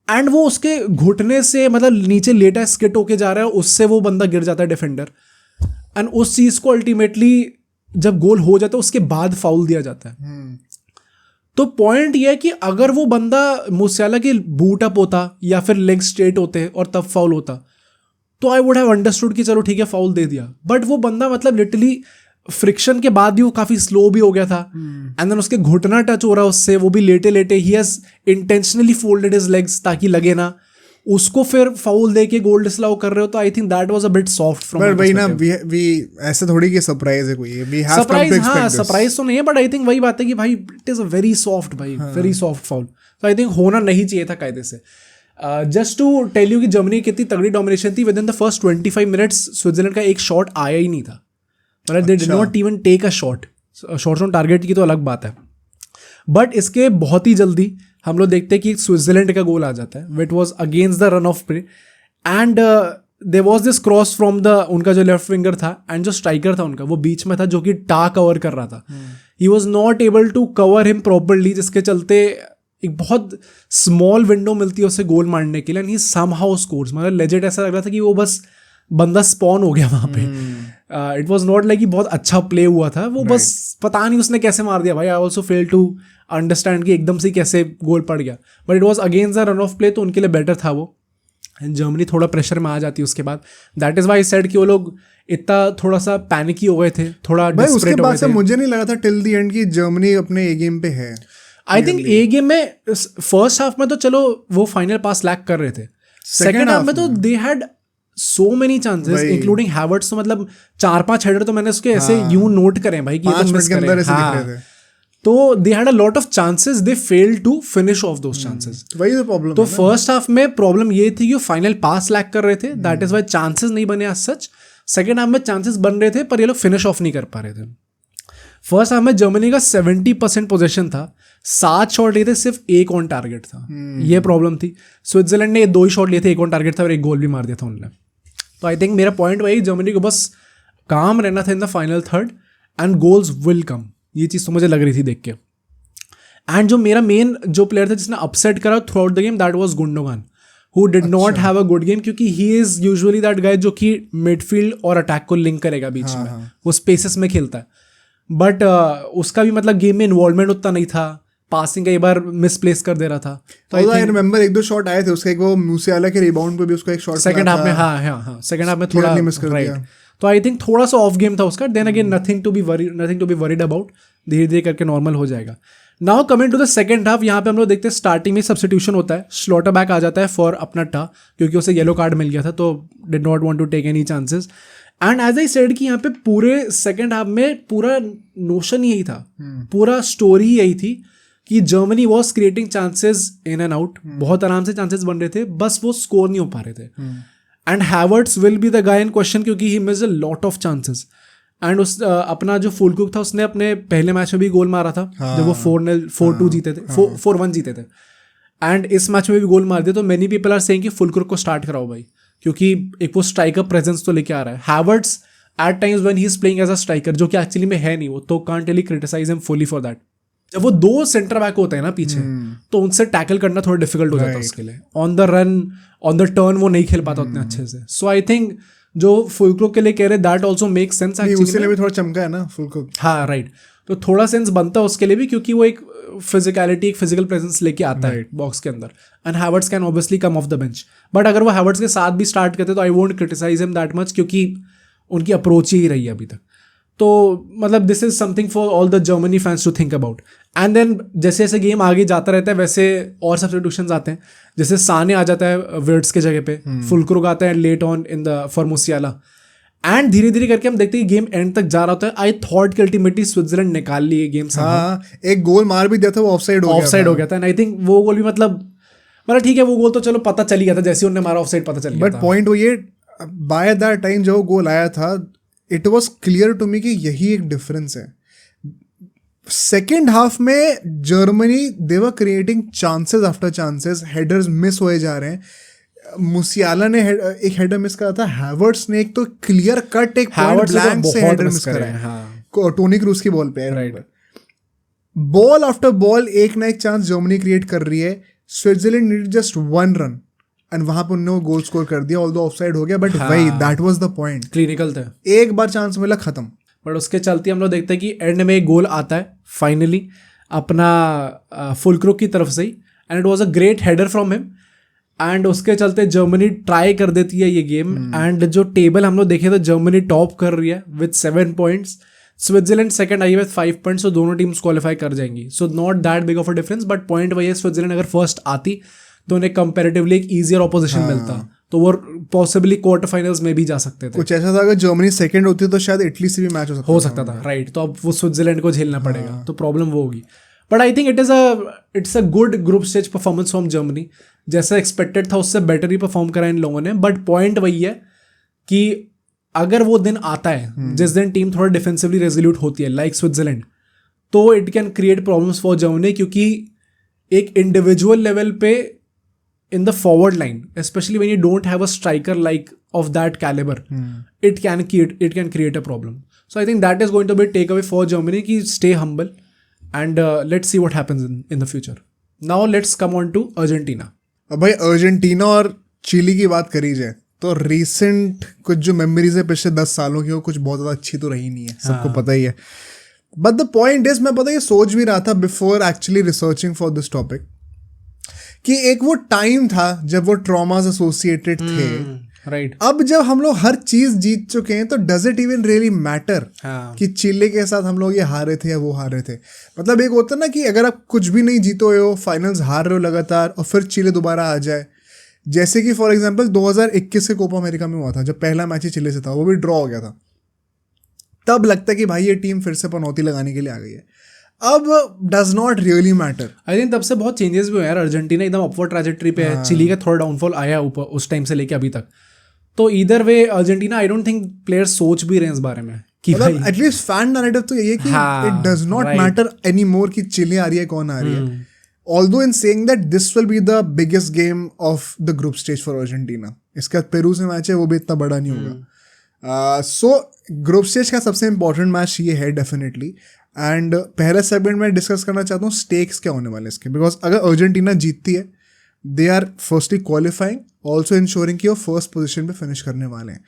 एंड वो उसके घुटने से मतलब नीचे लेटा स्किट होके जा रहा है, उससे वो बंदा गिर जाता है डिफेंडर. एंड उस चीज़ को अल्टीमेटली जब गोल हो जाता है उसके बाद फाउल दिया जाता है. तो पॉइंट ये है कि अगर वो बंदा मूसियाला के बूट अप होता या फिर लेग स्ट्रेट होते और तब फाउल होता, तो आई वुड हैव अंडरस्टूड कि चलो ठीक है फाउल दे दिया. बट वो बंदा मतलब लिटरली फ्रिक्शन के बाद भी वो काफी स्लो भी हो गया था, एंड देन उसके घुटना टच हो रहा है उससे, वो भी लेटे लेटे he has intentionally folded his legs ताकि लगे ना, उसको फिर फाउल दे के गोल डिसअलाउ कर रहे हो. तो I think that was a bit soft from my वही ना, वी ऐसे थोड़ी कि सरप्राइज है कोई, we have come to expect this. हां, सरप्राइज तो नहीं है, बट आई थिंक वही बात है कि भाई it is a very soft, भाई वेरी सॉफ्ट फाउल. तो आई थिंक होना नहीं चाहिए था कायदे से. जस्ट टू टेल यू कि जर्मनी की कितनी तगड़ी डोमिनेशन थी. Within the first 25 minutes Switzerland का एक शॉट आया ही नहीं था, मतलब they did not even take a shot. Shots on target की तो अलग बात है, बट इसके बहुत ही जल्दी हम लोग देखते हैं कि स्विट्जरलैंड का गोल आ जाता है, which was against the run of play. And there was this cross from the, उनका जो लेफ्ट विंगर था एंड जो स्ट्राइकर था उनका, वो बीच में था जो कि टा कवर कर रहा था. He was not able to cover him properly, जिसके चलते एक बहुत स्मॉल विंडो मिलती है उसे गोल मारने के लिए, एंड ही समहाउ स्कोर्स. मतलब लेजेंड ऐसा लग रहा था कि वो बस बंदा स्पॉन हो गया वहाँ पे. इट वॉज नॉट लाइक कि बहुत अच्छा प्ले हुआ था, वो बस पता नहीं उसने कैसे मार दिया भाई. I also fail to understand कि एकदम से कैसे गोल पड़ गया, but it was against the run of play, तो उनके लिए बेटर था वो. एंड जर्मनी थोड़ा प्रेशर में आ जाती है उसके बाद. दैट इज वाई सेड कि वो लोग इतना थोड़ा सा पैनिकी हो गए थे, थोड़ा उसके बाद से मुझे नहीं लगा था टिल द एंड कि जर्मनी अपने ए गेम पे है. आई थिंक ए गेम में फर्स्ट हाफ में तो चलो वो फाइनल पास लैक कर रहे थे, सेकेंड हाफ में तो they had so many chances including Havertz. तो मतलब 4-5 हेडर तो मैंने उसके ऐसे यूं नोट करे भाई कि ये मिस करे. तो they had a lot of chances, they failed to finish off those chances. वही तो प्रॉब्लम. तो फर्स्ट हाफ में प्रॉब्लम ये थी कि फाइनल पास लैक कर रहे थे, दैट इज वाई चांसेस नहीं बने एज सच. सेकेंड हाफ में चांसेस बन रहे थे पर ये लोग फिनिश ऑफ नहीं कर पा रहे थे. फर्स्ट हाफ में जर्मनी का 70% पोजीशन था, 7 शॉट लिए थे, सिर्फ एक ऑन टारगेट था. ये प्रॉब्लम थी. स्विट्जरलैंड ने 2 ही शॉट लिए थे, एक ऑन टारगेट था और एक गोल भी मार दिया था उन्होंने. तो आई थिंक मेरा पॉइंट वही, जर्मनी को बस काम रहना था इन the final third and goals will come. ये चीज़ तो मुझे लग रही थी देख के. एंड जो मेरा मेन जो प्लेयर था जिसने अपसेट करा throughout the game, that was Gundogan, who did not have a good game, क्योंकि he is usually that guy जो कि मिडफील्ड और अटैक को लिंक करेगा बीच में, वो स्पेसेस में खेलता है. बट उसका भी मतलब गेम में इन्वॉल्वमेंट उतना नहीं था, पासिंग कई बार मिसप्लेस कर दे रहा था। तो आई रिमेंबर एक दो शॉट आए थे उसके, एक वो मूसियाला के रिबाउंड पे भी उसको एक शॉट सेकंड हाफ में, हाँ सेकंड हाफ में थोड़ा मिस कर दिया। तो आई थिंक थोड़ा सा ऑफ गेम था उसका। Then again nothing to be worried about, धीरे धीरे करके नॉर्मल हो जाएगा। Now coming to the second half, यहाँ पे हम लोग देखते हैं स्टार्टिंग में सब्स्टिट्यूशन होता है, स्लॉटर बैक आ जाता है फॉर अपना टा, क्योंकि उसे येलो कार्ड मिल गया था, तो did not want to take any chances. And as I said कि यहाँ पे पूरे सेकंड हाफ में पूरा नोशन यही था, पूरा स्टोरी यही थी कि Germany was creating chances in and out, बहुत आराम से चांसेस बन रहे थे, बस वो स्कोर नहीं हो पा रहे थे। And Havertz will be the guy in question, क्योंकि he miss a lot of chances. And उस अपना जो फुलक्रुक था उसने अपने पहले मैच में भी गोल मारा था, जब वो 4-2 जीते थे, 4-1 जीते थे, एंड इस मैच में भी गोल मार दिया। तो मेनी पीपल आर सेइंग कि फुलक्रुक को स्टार्ट कराओ भाई, क्योंकि एक वो स्ट्राइकर प्रेजेंस तो लेके आ रहा है। Havertz at times when he is playing as a striker, जो कि एक्चुअली में है नहीं, वो तो can't really criticise him fully for that. जब वो दो सेंटर बैक होते हैं ना पीछे, तो उनसे टैकल करना थोड़ा डिफिकल्ट हो जाता है उसके लिए। On the run, on the turn वो नहीं खेल पाता उतने अच्छे से। सो आई थिंक जो फुलक्रुक के लिए कह रहे that also make sense actually, उसके लिए भी थोड़ा चमका है ना फुलक्रुक। हाँ राइट, तो थोड़ा सेंस बनता है उसके लिए भी, क्योंकि वो एक फिजिकलिटी, एक फिजिकल प्रेजेंस लेके आता है बॉक्स के अंदर। And Havertz can obviously come off the bench, but अगर वो हैवर्ट्स के साथ भी स्टार्ट करते तो I won't criticise him that much, क्योंकि उनकी अप्रोच ही रही है अभी तक। तो मतलब this is something for all the Germany fans to think about. And then जैसे जैसे गेम आगे जाता रहता है वैसे और सब्स्टिट्यूशंस आते हैं, जैसे साने आ जाता है विर्ट्स के जगह पे, फुलक्रुक आता है late on in the for Musiala, and धीरे धीरे करके हम देखते हैं कि गेम एंड तक जा रहा होता है। आई थॉट कि अल्टीमेटली स्विट्जरलैंड निकाल ली गेम। हाँ, एक गोल मार भी दिया था, वो ऑफसाइड हो गया था। एंड आई थिंक वो गोल भी मतलब ठीक है, वो गोल तो चलो पता चल गया था, जैसे उन्होंने मारा ऑफसाइड पता चल गया था। बट पॉइंट वो ये, बाय दैट टाइम जब वो गोल आया था, it was clear to me कि यही एक डिफरेंस है। सेकेंड हाफ में Germany they were creating chances after chances, headers miss होए जा रहे हैं। मूसियाला ने एक हेडर मिस करा था, हैवर्ट्स ने एक तो क्लियर कट एक पॉइंट ब्लैंक से हेडर मिस करा है, टोनी क्रूज की बॉल पे। राइट, बॉल आफ्टर बॉल एक ना एक चांस जर्मनी क्रिएट कर रही है। Switzerland need just 1 run and वहां पे उन्होंने गोल स्कोर कर दिया, ऑल्दो ऑफसाइड हो गया, बट वही that was the point, clinical था। एक बार चांस मिला, खत्म। बट उसके चलते हम लोग देखते हैं कि एंड में एक गोल आता है फाइनली अपना फुलक्रुक की तरफ से ही, and it was a great header from him. And उसके चलते जर्मनी ट्राई कर देती है ये गेम। एंड जो टेबल हम लोग देखे तो जर्मनी टॉप कर रही है विद 7 पॉइंट्स, स्विट्जरलैंड सेकंड आई है विद 5 पॉइंट्स, तो दोनों टीम्स क्वालिफाई कर जाएंगी। So not that big of a difference, but point वही है, स्विट्जरलैंड अगर फर्स्ट आती तो उन्हें कंपैरेटिवली एक ईजियर ऑपोजिशन मिलता, तो वो पॉसिबली क्वार्टर फाइनल्स में भी जा सकते थे। कुछ ऐसा था, अगर जर्मनी सेकंड होती तो शायद इटली से भी मैच हो सकता था। राइट, तो अब वो स्विट्जरलैंड को झेलना पड़ेगा, तो प्रॉब्लम वो होगी। But I think it's a good group stage performance from Germany, जैसा एक्सपेक्टेड था उससे बेटर ही परफॉर्म करा इन लोगों ने। बट पॉइंट वही है कि अगर वो दिन आता है जिस दिन टीम थोड़ा डिफेंसिवली रेजोल्यूट होती है लाइक स्विट्जरलैंड, तो it can create problems for Germany, क्योंकि एक इंडिविजुअल लेवल पे in the forward line, especially when you don't have a striker like of that caliber, it can create a problem. So I think that is going to be a takeaway for Germany, ki stay humble and let's see what happens in the future. Now let's come on to Argentina. अब भाई Argentina और chilli की बात करी जाए तो recent कुछ जो मेमोरीज है पिछले 10 सालों की, वो कुछ बहुत ज़्यादा अच्छी तो रही नहीं है, सबको पता ही है। बट द पॉइंट इज, मैं पता ये सोच भी रहा था before actually researching for this topic, कि एक वो टाइम था जब वो ट्रॉमास एसोसिएटेड थे। राइट, अब जब हम लोग हर चीज जीत चुके हैं तो does it even really matter कि चिली के साथ हम लोग ये हारे थे या वो हारे थे। मतलब एक होता है ना कि अगर आप कुछ भी नहीं जीतो हो, फाइनल्स हार रहे हो लगातार, और फिर चिली दोबारा आ जाए, जैसे कि फॉर एग्जांपल 2021 के कोपा अमेरिका में हुआ था, जब पहला मैच ही चिली से था, वो भी ड्रॉ हो गया था। तब लगता है कि भाई ये टीम फिर से पनौती लगाने के लिए आ गई है। अब does not really matter. I think तब से बहुत चेंजेस भी हुए यार। अर्जेंटीना एकदम अपवर्ड ट्रैजेक्टरी पे है, चिली का थोड़ा डाउनफॉल आया ऊपर उस टाइम से लेके अभी तक। तो इधर वे Argentina, I don't think players सोच भी रहे हैं इस बारे में कि भाई एटलीस्ट फैन नैरेटिव तो यही है कि it does not matter any more कि चिली आ रही है कौन आ रही है। Although in saying that this will be the biggest game of the group stage for Argentina. इसके बाद पेरू से मैच है, वो भी इतना बड़ा नहीं होगा। सो ग्रुप स्टेज का सबसे इंपॉर्टेंट मैच ये है डेफिनेटली। एंड पहले सेगमेंट में डिस्कस करना चाहता हूँ स्टेक्स क्या होने वाले इसके, बिकॉज अगर अर्जेंटीना जीतती है, they are firstly qualifying, also insuring कि वो फर्स्ट पोजीशन पे फिनिश करने वाले हैं।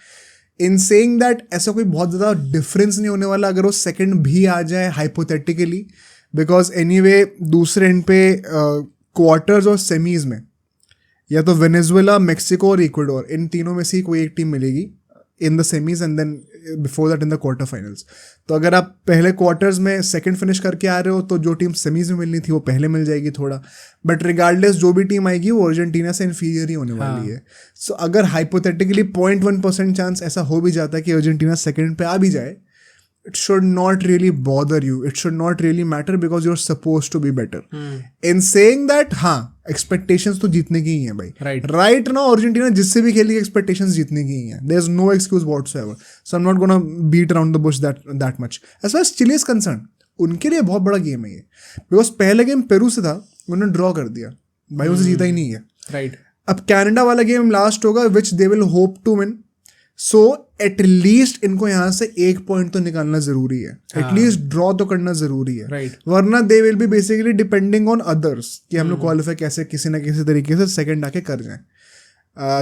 इन सेइंग दैट ऐसा कोई बहुत ज़्यादा डिफरेंस नहीं होने वाला अगर वो सेकंड भी आ जाए हाइपोथेटिकली, बिकॉज एनीवे दूसरे एंड पे क्वार्टर्स और सेमीज में या तो वेनेजुएला, मेक्सिको और इक्वाडोर, इन तीनों में से ही कोई एक टीम मिलेगी in the semis and then before that in the quarter finals. तो अगर आप पहले क्वार्टर्स में सेकंड फिनिश करके आ रहे हो तो जो टीम सेमीज में मिलनी थी वो पहले मिल जाएगी थोड़ा. बट रिगार्डलेस जो भी टीम आएगी वो अर्जेंटीना से इन्फीरियर ही होने वाली है. सो अगर हाइपोथेटिकली 0.1% चांस ऐसा हो भी जाता है कि अर्जेंटीना सेकंड पे आ भी जाए, it should not really bother you. It should not really matter because you're supposed to be better. In saying that, हाँ, expectations तो जीतने की ही हैं भाई. Right now, अर्जेंटीना जिससे भी खेलेगी expectations जीतने की ही हैं. There's no excuse whatsoever. So I'm not gonna beat around the bush that much. As far as Chile is concerned, उनके लिए बहुत बड़ा गेम है ये. Because पहले गेम पेरू से था, उन्होंने ड्रॉ कर दिया. भाई उनसे जीता ही नहीं है. Right. अब कनाडा वाला गेम लास्ट होगा which they will hope to win. So at least इनको यहाँ से 1 पॉइंट तो निकालना जरूरी है. एटलीस्ट ड्रॉ तो करना जरूरी है. Right. वरना they will be basically depending on others कि हम लोग क्वालिफाई कैसे किसी ना किसी तरीके से सेकंड आके कर जाएं.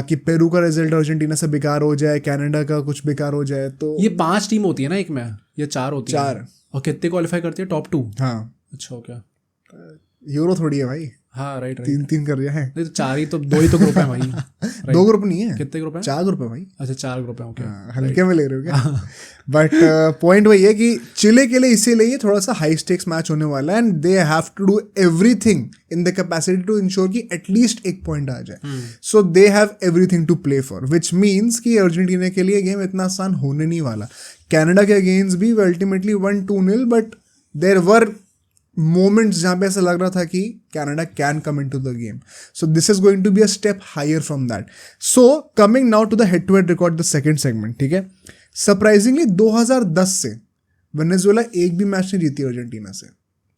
कि पेरू का रिजल्ट अर्जेंटीना से बेकार हो जाए, कनाडा का कुछ बेकार हो जाए. तो ये 5 टीम होती है ना एक में, या 4 होती है? 4. और कितने क्वालिफाई करती है? टॉप 2. हाँ. अच्छा हो क्या? यूरो थोड़ी है भाई. हाँ राइट. 3 कर रहा है. नहीं तो 4 ही तो, 2 ही तो ग्रुप है भाई. 2 ग्रुप नहीं है. कितने ग्रुप है? 4 ग्रुप है भाई. अच्छा 4 ग्रुप है. ओके. हल्के में ले रहे हो क्या? बट पॉइंट वही है कि चिले के लिए इसीलिए थोड़ा सा हाई स्टेक्स मैच होने वाला है. And they have to do everything in the capacity to ensure कि एटलीस्ट 1 पॉइंट आ जाए. So they have everything to play for, which means कि अर्जेंटीना के लिए गेम इतना आसान होने नहीं वाला. कनाडा के अगेंस्ट भी ultimately 1-2-0, but there were moments जहाँ पे ऐसा लग रहा था कि Canada can come into the game. So this is going to be a step higher from that. So coming now to the head-to-head record, the second segment, ठीक है. Surprisingly 2010 से वेनेजुएला एक भी मैच नहीं जीती अर्जेंटीना से.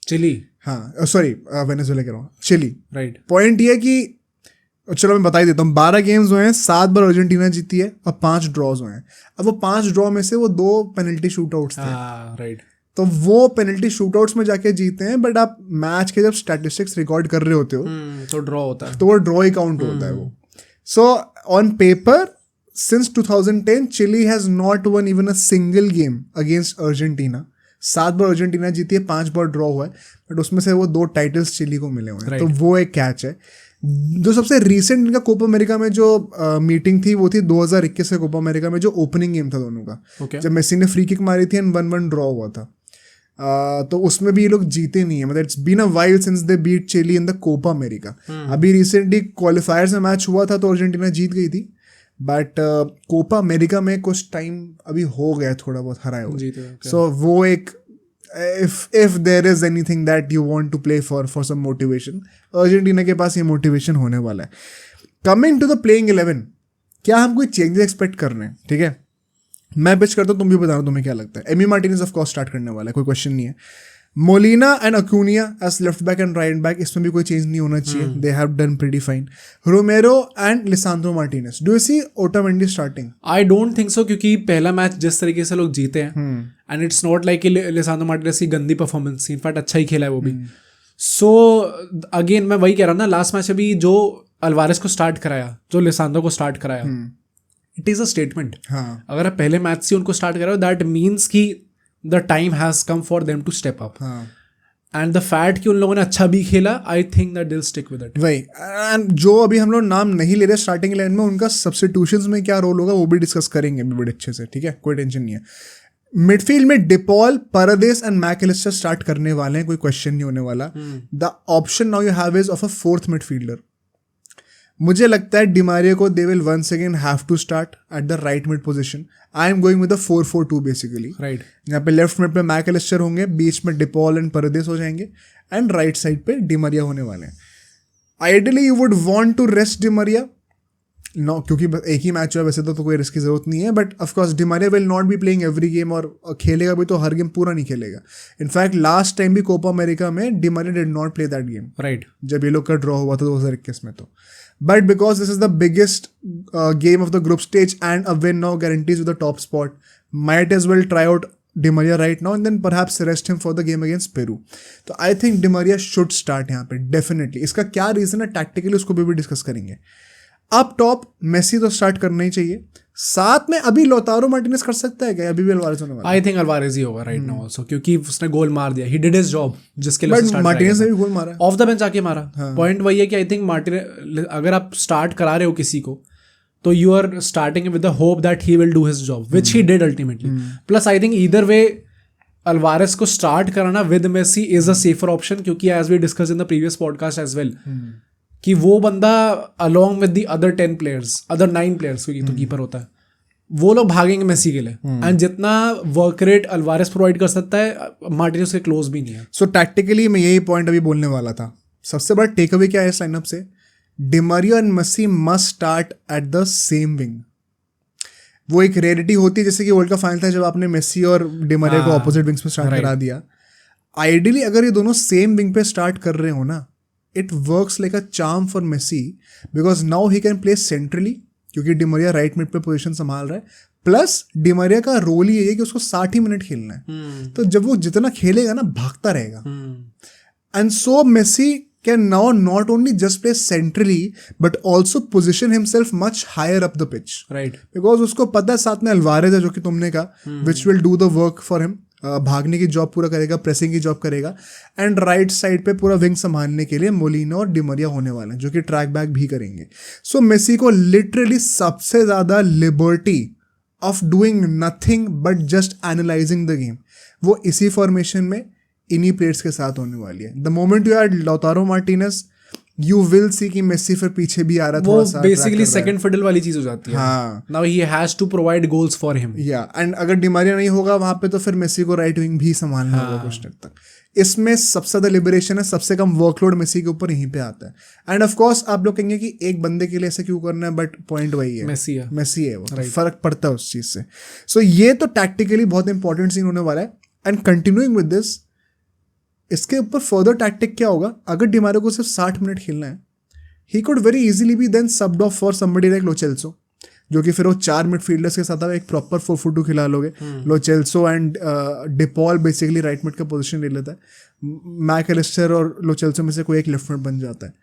Chilli. हाँ sorry Venezuela कह रहा हूँ, चिली. राइट. पॉइंट ये है कि चलो मैं बता ही देता हूँ. 12 गेम्स हुए हैं, 7 बार अर्जेंटीना जीती है और 5 ड्रॉज हुए हैं. अब वो 5 ड्रॉ में से वो 2 पेनल्टी शूटआउट्स थे. राइट. तो वो पेनल्टी शूटआउट्स में जाके जीते हैं. बट आप मैच के जब स्टैटिस्टिक्स रिकॉर्ड कर रहे होते हो तो ड्रॉ होता है, तो वो ड्रॉ ही काउंट होता है वो. So on paper since 2010 Chile has not won even a single game against Argentina. 7 बार अर्जेंटीना जीती है, 5 बार ड्रॉ हुआ है, बट उसमें से वो 2 टाइटल्स चिली को मिले हुए हैं. तो वो एक कैच है. जो सबसे रिसेंट इनका कोपा अमेरिका में जो मीटिंग थी वो थी 2021 के कोपा अमेरिका में, जो ओपनिंग गेम था दोनों का. जब मेसी ने फ्री किक मारी थी एंड 1-1 ड्रॉ हुआ था. तो उसमें भी ये लोग जीते नहीं है. मतलब it's been a while since they beat Chile in the Copa America. अभी रिसेंटली क्वालिफायर्स में मैच हुआ था तो अर्जेंटीना जीत गई थी. बट कोपा अमेरिका में कुछ टाइम अभी हो गया थोड़ा बहुत हराए हुए. सो वो एक if there is anything that you want to play for some motivation, Argentina के पास ये मोटिवेशन होने वाला है. कमिंग टू द प्लेइंग 11, क्या हम कोई चेंजेस एक्सपेक्ट कर रहे हैं? ठीक है, मैं पिच करता हूँ, तुम भी बताओ तुम्हें क्या लगता है. Emi Martinez of course start करने वाला है, कोई क्वेश्चन नहीं है. Molina and Acuna as left back and right back, इसमें भी कोई चेंज नहीं होना चाहिए. They have done pretty fine. Romero and Lisandro Martinez. Do you see Otamendi starting? I don't think so, क्योंकि पहला मैच जिस तरीके से लोग जीते हैं and it's not like Lisandro Martinez की गंदी परफॉर्मेंस, इनफैक्ट अच्छा ही खेला है वो भी. सो अगेन मैं वही कह रहा हूँ ना, लास्ट मैच अभी जो अल्वारेस को स्टार्ट कराया, जो लिसांड्रो को स्टार्ट कराया, इट इज़ अ स्टेटमेंट. अगर आप पहले मैच से उनको स्टार्ट कराओ, दैट मीन्स कि the time has come for them to step up. And the fact कि उन लोगों ने अच्छा भी खेला, I think that they'll stick with it. वही. एंड जो अभी हम लोग नाम नहीं ले रहे स्टार्टिंग लाइन में, उनका सब्स्टिट्यूशंस में क्या रोल होगा वो भी डिस्कस करेंगे बड़े अच्छे से. ठीक है, कोई टेंशन नहीं है. मिडफील्ड में De Paul, Paredes and MacAllister start करने वाले हैं, कोई क्वेश्चन नहीं होने वाला. The option now you have is of a 4th midfielder. मुझे लगता है डिमारिया को they will once again have to start at the right mid position. I am going with 4-4-2 basically. Right. यहाँ पे लेफ्ट मिड पे McAllister होंगे, बीच में De Paul and Paredes हो जाएंगे, एंड राइट साइड पे डिमारिया होने वाले हैं. Ideally you would want to rest Di Maria, no, क्योंकि एक ही मैच है वैसे तो कोई रिस्क की जरूरत नहीं है. But of course Di Maria will not be playing every game, और खेलेगा भी तो हर गेम पूरा नहीं खेलेगा. इनफैक्ट लास्ट टाइम भी कोपा अमेरिका में Di Maria did not play that game. Right. जब ये लोग का ड्रॉ हुआ था 2021 में. तो but because this is the biggest game of the group stage and a win now guarantees you the top spot, might as well try out Di Maria right now and then perhaps rest him for the game against Peru. तो I think Di Maria should start यहाँ पे definitely. इसका क्या reason है tactically, उसको भी discuss करेंगे. Up top Messi तो स्टार्ट करना ही चाहिए, साथ में अभी लोतारो मार्टिनेज कर सकता है क्या, अभी भी अल्वारेज होने वाला है? आई थिंक अल्वारेज ही होगा राइट नाउ आल्सो, क्योंकि उसने गोल मार दिया, ही डिड हिज जॉब जिसके लिए बट मार्टिनेज ने भी गोल मारा, ऑफ द बेंच आके मारा। पॉइंट वही है कि आई थिंक मार्टिनेज, अगर आप स्टार्ट करा रहे हो किसी को, तो you are starting with the hope that he will do his job, which he did ultimately. Plus I think either way Alvarez को स्टार्ट कराना with Messi is a safer option, क्योंकि as we discuss in the previous podcast as well, कि वो बंदा along with the other 10 players, other 9 players, क्योंकि तो keeper होता है, वो लोग भागेंगे मेसी के लिए, एंड जितना वर्क रेट अल्वारेज प्रोवाइड कर सकता है, मार्टिनेज के क्लोज भी नहीं है। सो टैक्टिकली मैं यही पॉइंट अभी बोलने वाला था। सबसे बड़ा टेक अवे क्या है इस लाइनअप से, Di Maria and Messi must start at the same wing. वो एक रेयरिटी होती है, जैसे कि वर्ल्ड कप फाइनल था जब आपने मेसी और डिमारिया को ऑपोजिट विंग्स पे स्टार्ट करा दिया। आइडियली अगर ये दोनों सेम विंग पे स्टार्ट कर रहे हो ना, it works like a charm for Messi, because now he can play centrally, क्योंकि डिमारिया राइट मिड पे पोजीशन संभाल रहा है। प्लस डिमारिया का रोल ही है कि उसको 60 ही मिनट खेलना है, तो जब वो जितना खेलेगा ना, भागता रहेगा। And so Messi can now not only just play centrally but also position himself much higher up the pitch, right? Because उसको पता है साथ में अल्वारेज है, जो कि तुमने कहा, which will do the work for him, भागने की जॉब पूरा करेगा, प्रेसिंग की जॉब करेगा, एंड राइट साइड पे पूरा विंग संभालने के लिए मोलिना और डिमारिया होने वाले हैं, जो कि ट्रैक बैक भी करेंगे। सो मेसी को लिटरली सबसे ज़्यादा liberty of doing nothing but just analysing the game वो इसी फॉर्मेशन में इन्हीं प्लेयर्स के साथ होने वाली है। The moment you add Lautaro Martinez, you will see कि मेसी फिर पीछे भी आ रहा है, थोड़ा सा बेसिकली सेकंड फिडल वाली चीज हो जाती है। हाँ, now he has to provide goals for him. या एंड अगर डिमारिया नहीं होगा वहां पे, तो फिर मेसी को राइट विंग भी संभालना होगा कुछ टाइम तक। इसमें सबसे ज्यादा लिबरेशन है, सबसे कम वर्कलोड मेसी के ऊपर यहीं पे आता है। एंड ऑफ कोर्स आप लोग कहेंगे कि एक बंदे के लिए ऐसे क्यों करना है, बट पॉइंट वही है, मेसी है वो, तो फर्क पड़ता है उस चीज से। सो ये तो टैक्टिकली बहुत इंपॉर्टेंट सीन होने वाला है। एंड कंटिन्यूइंग विद दिस, इसके ऊपर फर्दर टैक्टिक क्या होगा, अगर डिमारिया को सिर्फ 60 मिनट खेलना है, he could very easily be then subbed off for somebody like Lo Celso, जो कि फिर वो 4 मिडफील्डर्स के साथ आप एक प्रॉपर 4-4-2 खिला लोगे। Lo Celso and De Paul basically right mid का पोजीशन ले लेता है, मैकएलिस्टर और लो चेल्सो में से कोई एक लेफ्ट मिड बन जाता है,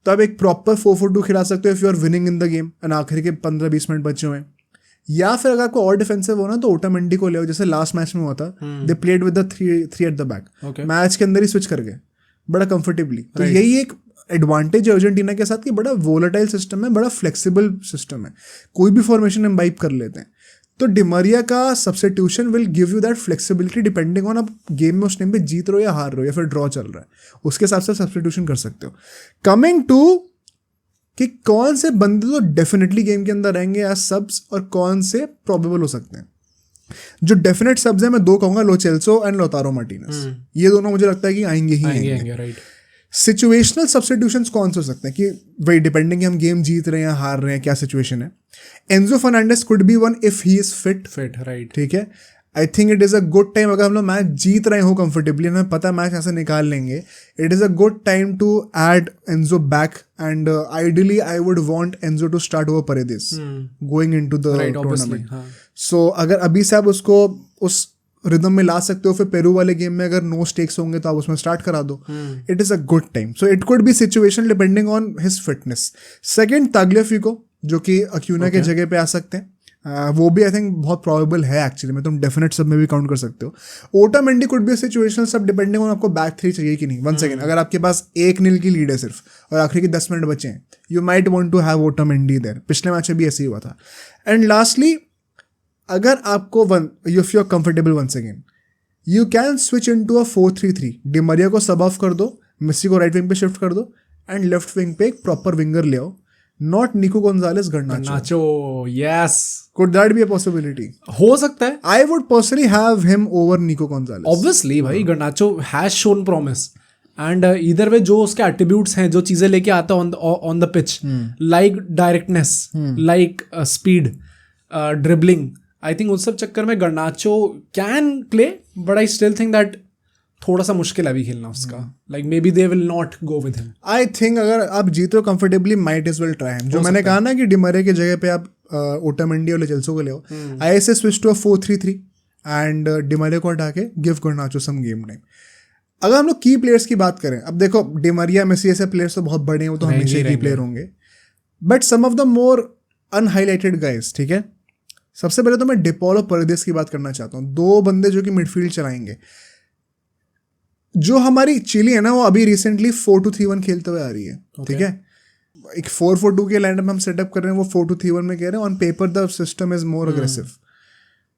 तो आप एक प्रॉपर 4-4-2 खिला सकते हो if you are winning in the game and आखिर के 15-20 मिनट बचे हुए हैं। या फिर अगर आपको और डिफेंसिव हो ना, तो ओटामेंडी को ले आओ, जैसे लास्ट मैच में हुआ था, they played with the 3 at the back, match के अंदर ही स्विच कर गए बड़ा कंफर्टेबली। तो यही एक एडवांटेज है अर्जेंटीना के साथ कि बड़ा वोलेटाइल सिस्टम है, बड़ा फ्लेक्सिबल सिस्टम है, कोई भी फॉर्मेशन हम वाइप कर लेते हैं। तो डिमारिया का substitution will give you that flexibility, depending on आप गेम में उस टाइम पे जीत रहे हो या हार रहे हो या फिर ड्रॉ चल रहा है, उसके हिसाब से सब्स्टिट्यूशन कर सकते हो। कमिंग टू कि कौन से बंदे तो डेफिनेटली गेम के अंदर रहेंगे एज सब्स और कौन से प्रोबेबल हो सकते हैं। जो डेफिनेट सब्स हैं मैं 2 कहूंगा, लो चेल्सो एंड लोतारो मार्टिनेज, ये दोनों मुझे लगता है कि आएंगे। राइट। सिचुएशनल सब्स्टिट्यूशंस कौन से हो सकते हैं कि वही डिपेंडिंग हम गेम जीत रहे हैं हार रहे हैं, क्या सिचुएशन है। Enzo Fernandez could be one if he is fit, right, ठीक है। I think it is a good time, अगर हम लोग मैच जीत रहे हो कंफर्टेबली, हमें पता है मैच ऐसे निकाल लेंगे, it is a good time to add Enzo back, and ideally I would want Enzo to start over Paredes going into the tournament. So अगर अभी से आप उसको उस रिदम में ला सकते हो, फिर पेरू वाले गेम में अगर नो स्टेक्स होंगे तो आप उसमें स्टार्ट करा दो, it is a good time. So it could be situation depending on his fitness. Second, Tagliafico, जो कि अक्यूना के जगह पे आ सकते हैं, वो भी आई थिंक बहुत प्रोबेबल है एक्चुअली में, तुम डेफिनेट सब में भी काउंट कर सकते हो। ओटामेंडी कुड बी सिचुएशनल सब डिपेंडिंग ऑन आपको बैक 3 चाहिए कि नहीं। 1 सेकेंड, अगर आपके पास 1-0 की लीड है सिर्फ और आखिरी के 10 मिनट बचे हैं, you might want to have Otamendi there. पिछले मैच में भी ऐसे ही हुआ था। एंड लास्टली, अगर आपको if you are comfortable once again, you can switch into a 4-3-3। Di Maria को सब ऑफ कर दो, मेसी को राइट विंग पे शिफ्ट कर दो, एंड लेफ्ट विंग पे एक प्रॉपर विंगर ले आओ, not Nico Gonzalez, Garnacho. Yes, could that be a possibility? हो सकता है। I would personally have him over Nico Gonzalez. Obviously भाई, Garnacho has shown promise, and इधर वे जो उसके एट्रीब्यूट्स हैं, जो चीजें लेके आता है on the pitch, like directness, like speed, dribbling, I think उस सब चक्कर में Garnacho can play, but I still think that थोड़ा सा मुश्किल है अभी खेलना उसका। Like maybe they will not go with him. I think अगर आप जीते हो comfortably, might as well try him. जो मैंने कहा ना कि डिमारिया की जगह पे आप ओटामेंडी और चेल्सो को ले आओ, I say switch to a 4-3-3 and Di Maria को हटा के give Garnacho some game time. अगर हम लोग की प्लेयर्स की बात करें, अब देखो डिमारिया, मेसी ऐसे प्लेयर्स तो बहुत बड़े हैं, वो तो हमेशा की प्लेयर होंगे, but some of the more unhighlighted guys, ठीक है, सबसे पहले तो मैं डिपॉल और परदेस की बात करना चाहता हूँ. 2 बंदे जो कि मिडफील्ड चलाएंगे. जो हमारी चिली है ना, वो अभी रिसेंटली 4-2-3-1 खेलते हुए आ रही है. ठीक है, एक 4-4-2 के लाइनअप हम सेटअप कर रहे हैं, वो 4-2-3-1 में कह रहे हैं. On paper the system is more aggressive.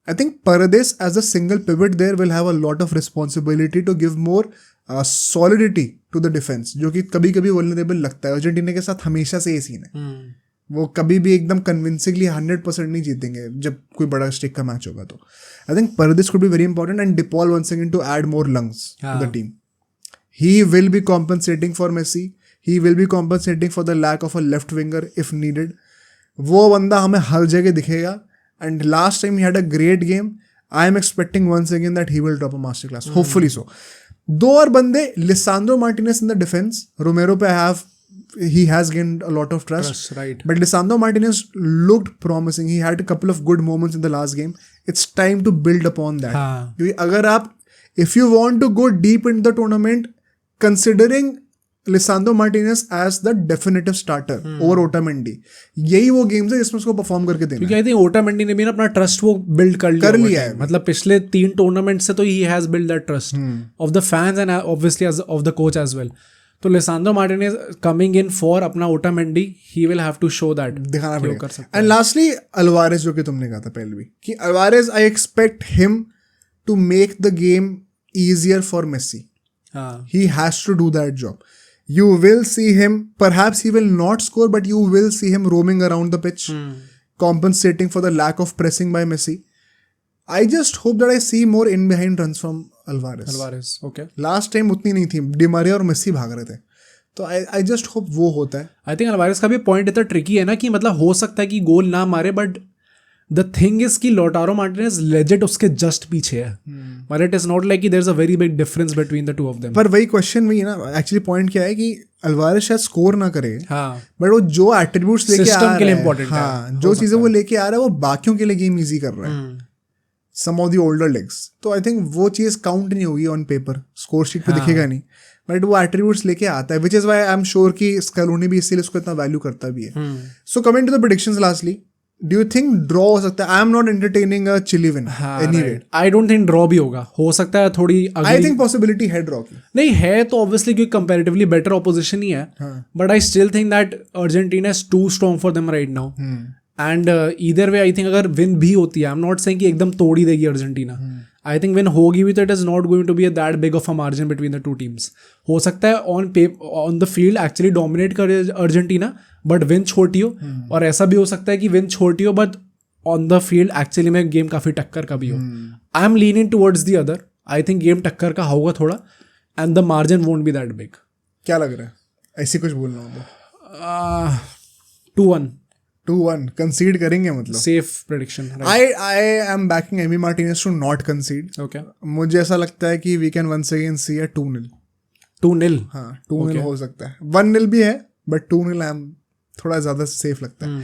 I think Paredes as a single pivot there will have a lot of responsibility to give more solidity to the defense, जो कि कभी कभी vulnerable लगता है. अर्जेंटीना के साथ हमेशा से ये सीन है. वो कभी भी एकदम कन्विंसिंगली 100% नहीं जीतेंगे जब कोई बड़ा स्टिक का मैच होगा. तो I think Paredes could be very important and DePaul once again to add more lungs to the team. He will be compensating for Messi. He will be compensating for the lack of a left winger if needed. वो बंदा हमें हर जगह दिखेगा. And last time he had a great game. I am expecting once again that he will drop a masterclass. Hopefully so. 2 और बंदे, Lisandro Martinez in the defense. Romero पे he has gained a lot of trust. Right. But Lisandro Martinez looked promising. He had a couple of good moments in the last game. It's time to build upon that. क्योंकि अगर आप, if you want to go deep in the tournament, considering Lisandro Martinez as the definitive starter over Otamendi, यही वो games है जिसमें उसको perform करके देना. क्योंकि आई थिंक ओटामेंडी ने भी ना अपना ट्रस्ट वो बिल्ड कर लिया है. मतलब पिछले 3 टूर्नामेंट से तो he has build that trust of the fans and obviously of the coach as well. तो Lisandro Martinez coming in for अपना Otamendi, he will have to show that, दिखाना पड़ेगा. एंड लास्टली अल्वारेज, जो कि तुमने कहा था पहले भी कि Alvarez, I expect him to make the game easier for Messi. He has to do that job. You will see him, perhaps he will not score, but you will see him roaming around the pitch, compensating for the lack of pressing by Messi. I just hope that I see more in-behind runs from Alvarez. Okay. Last time उतनी नहीं थी, Di Maria और Messi भाग रहे थे. तो I just hope वो होता है. I think Alvarez का भी पॉइंट इतना ट्रिकी है ना कि मतलब हो सकता है कि गोल ना मारे, बट द थिंग इज कि लोटारो मार्टिनेज लेजेंड उसके जस्ट पीछे है. But it is not like कि there is a very big difference between the two of them. पर वही क्वेश्चन वही है ना, एक्चुअली पॉइंट क्या है कि अल्वारेज शायद स्कोर ना करे, बट वो जो एट्रीब्यूट्स लेके आ रहा है, के लिए इंपॉर्टेंट है, जो चीजें वो लेके आ रहा है, वो बाकियों के लिए गेम इजी कर रहा है, सम ऑफ द ओल्डर लेग्स. तो आई थिंक वो चीज काउंट नहीं होगी ऑन पेपर, स्कोर शीट पे दिखेगा नहीं, बट वो एट्रीब्यूट्स लेके आता है, which is why I am sure कि स्कैलोनी भी इसीलिए उसको इतना वैल्यू करता भी है. So coming to the predictions lastly, Do you think draw हो सकता है? I am not entertaining a Chile win anyway. I don't think draw भी होगा. हो सकता है थोड़ी I think possibility है draw की. नहीं है तो obviously क्योंकि comparatively better opposition ही है. But I still think that Argentina is too strong for them right now. And either way I think अगर win भी होती है, I'm not saying कि एकदम तोड़ ही देगी अर्जेंटीना. I think win होगी भी तो it is not going to be a that big of a margin between the two teams. हो सकता है on the field actually dominate करे अर्जेंटीना, बट विन छोटी हो, और ऐसा भी हो सकता है कि विन छोटी हो but on the field actually में गेम काफी टक्कर का भी हो. I am leaning towards the other. I think game टक्कर का होगा थोड़ा, and the margin won't be that big. क्या लग रहा है, ऐसे कुछ बोलना होगा? 2-1 कंसीड करेंगे, मतलब safe prediction. I am backing Emi Martinez to not concede. Okay, मुझे ऐसा लगता है कि we can once again see a 2-0. हाँ, 2-0 हो सकता है. 1-0 भी है, बट 2-0 आई एम थोड़ा ज़्यादा सेफ लगता है.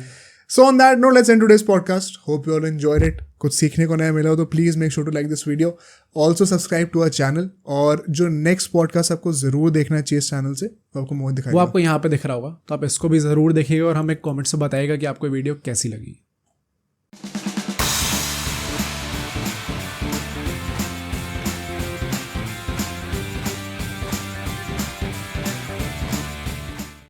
So on that note, let's end today's podcast. Hope you all enjoyed it. कुछ सीखने को नया मिला हो तो please make sure to like this video. Also subscribe to our channel, और जो नेक्स्ट पॉडकास्ट आपको ज़रूर देखना चाहिए इस चैनल से, वो आपको मोह दिखाएगा, वो आपको यहाँ पे दिख रहा होगा, तो आप इसको भी ज़रूर देखिएगा और हमें कॉमेंट्स में बताइएगा कि आपको वीडियो कैसी लगी.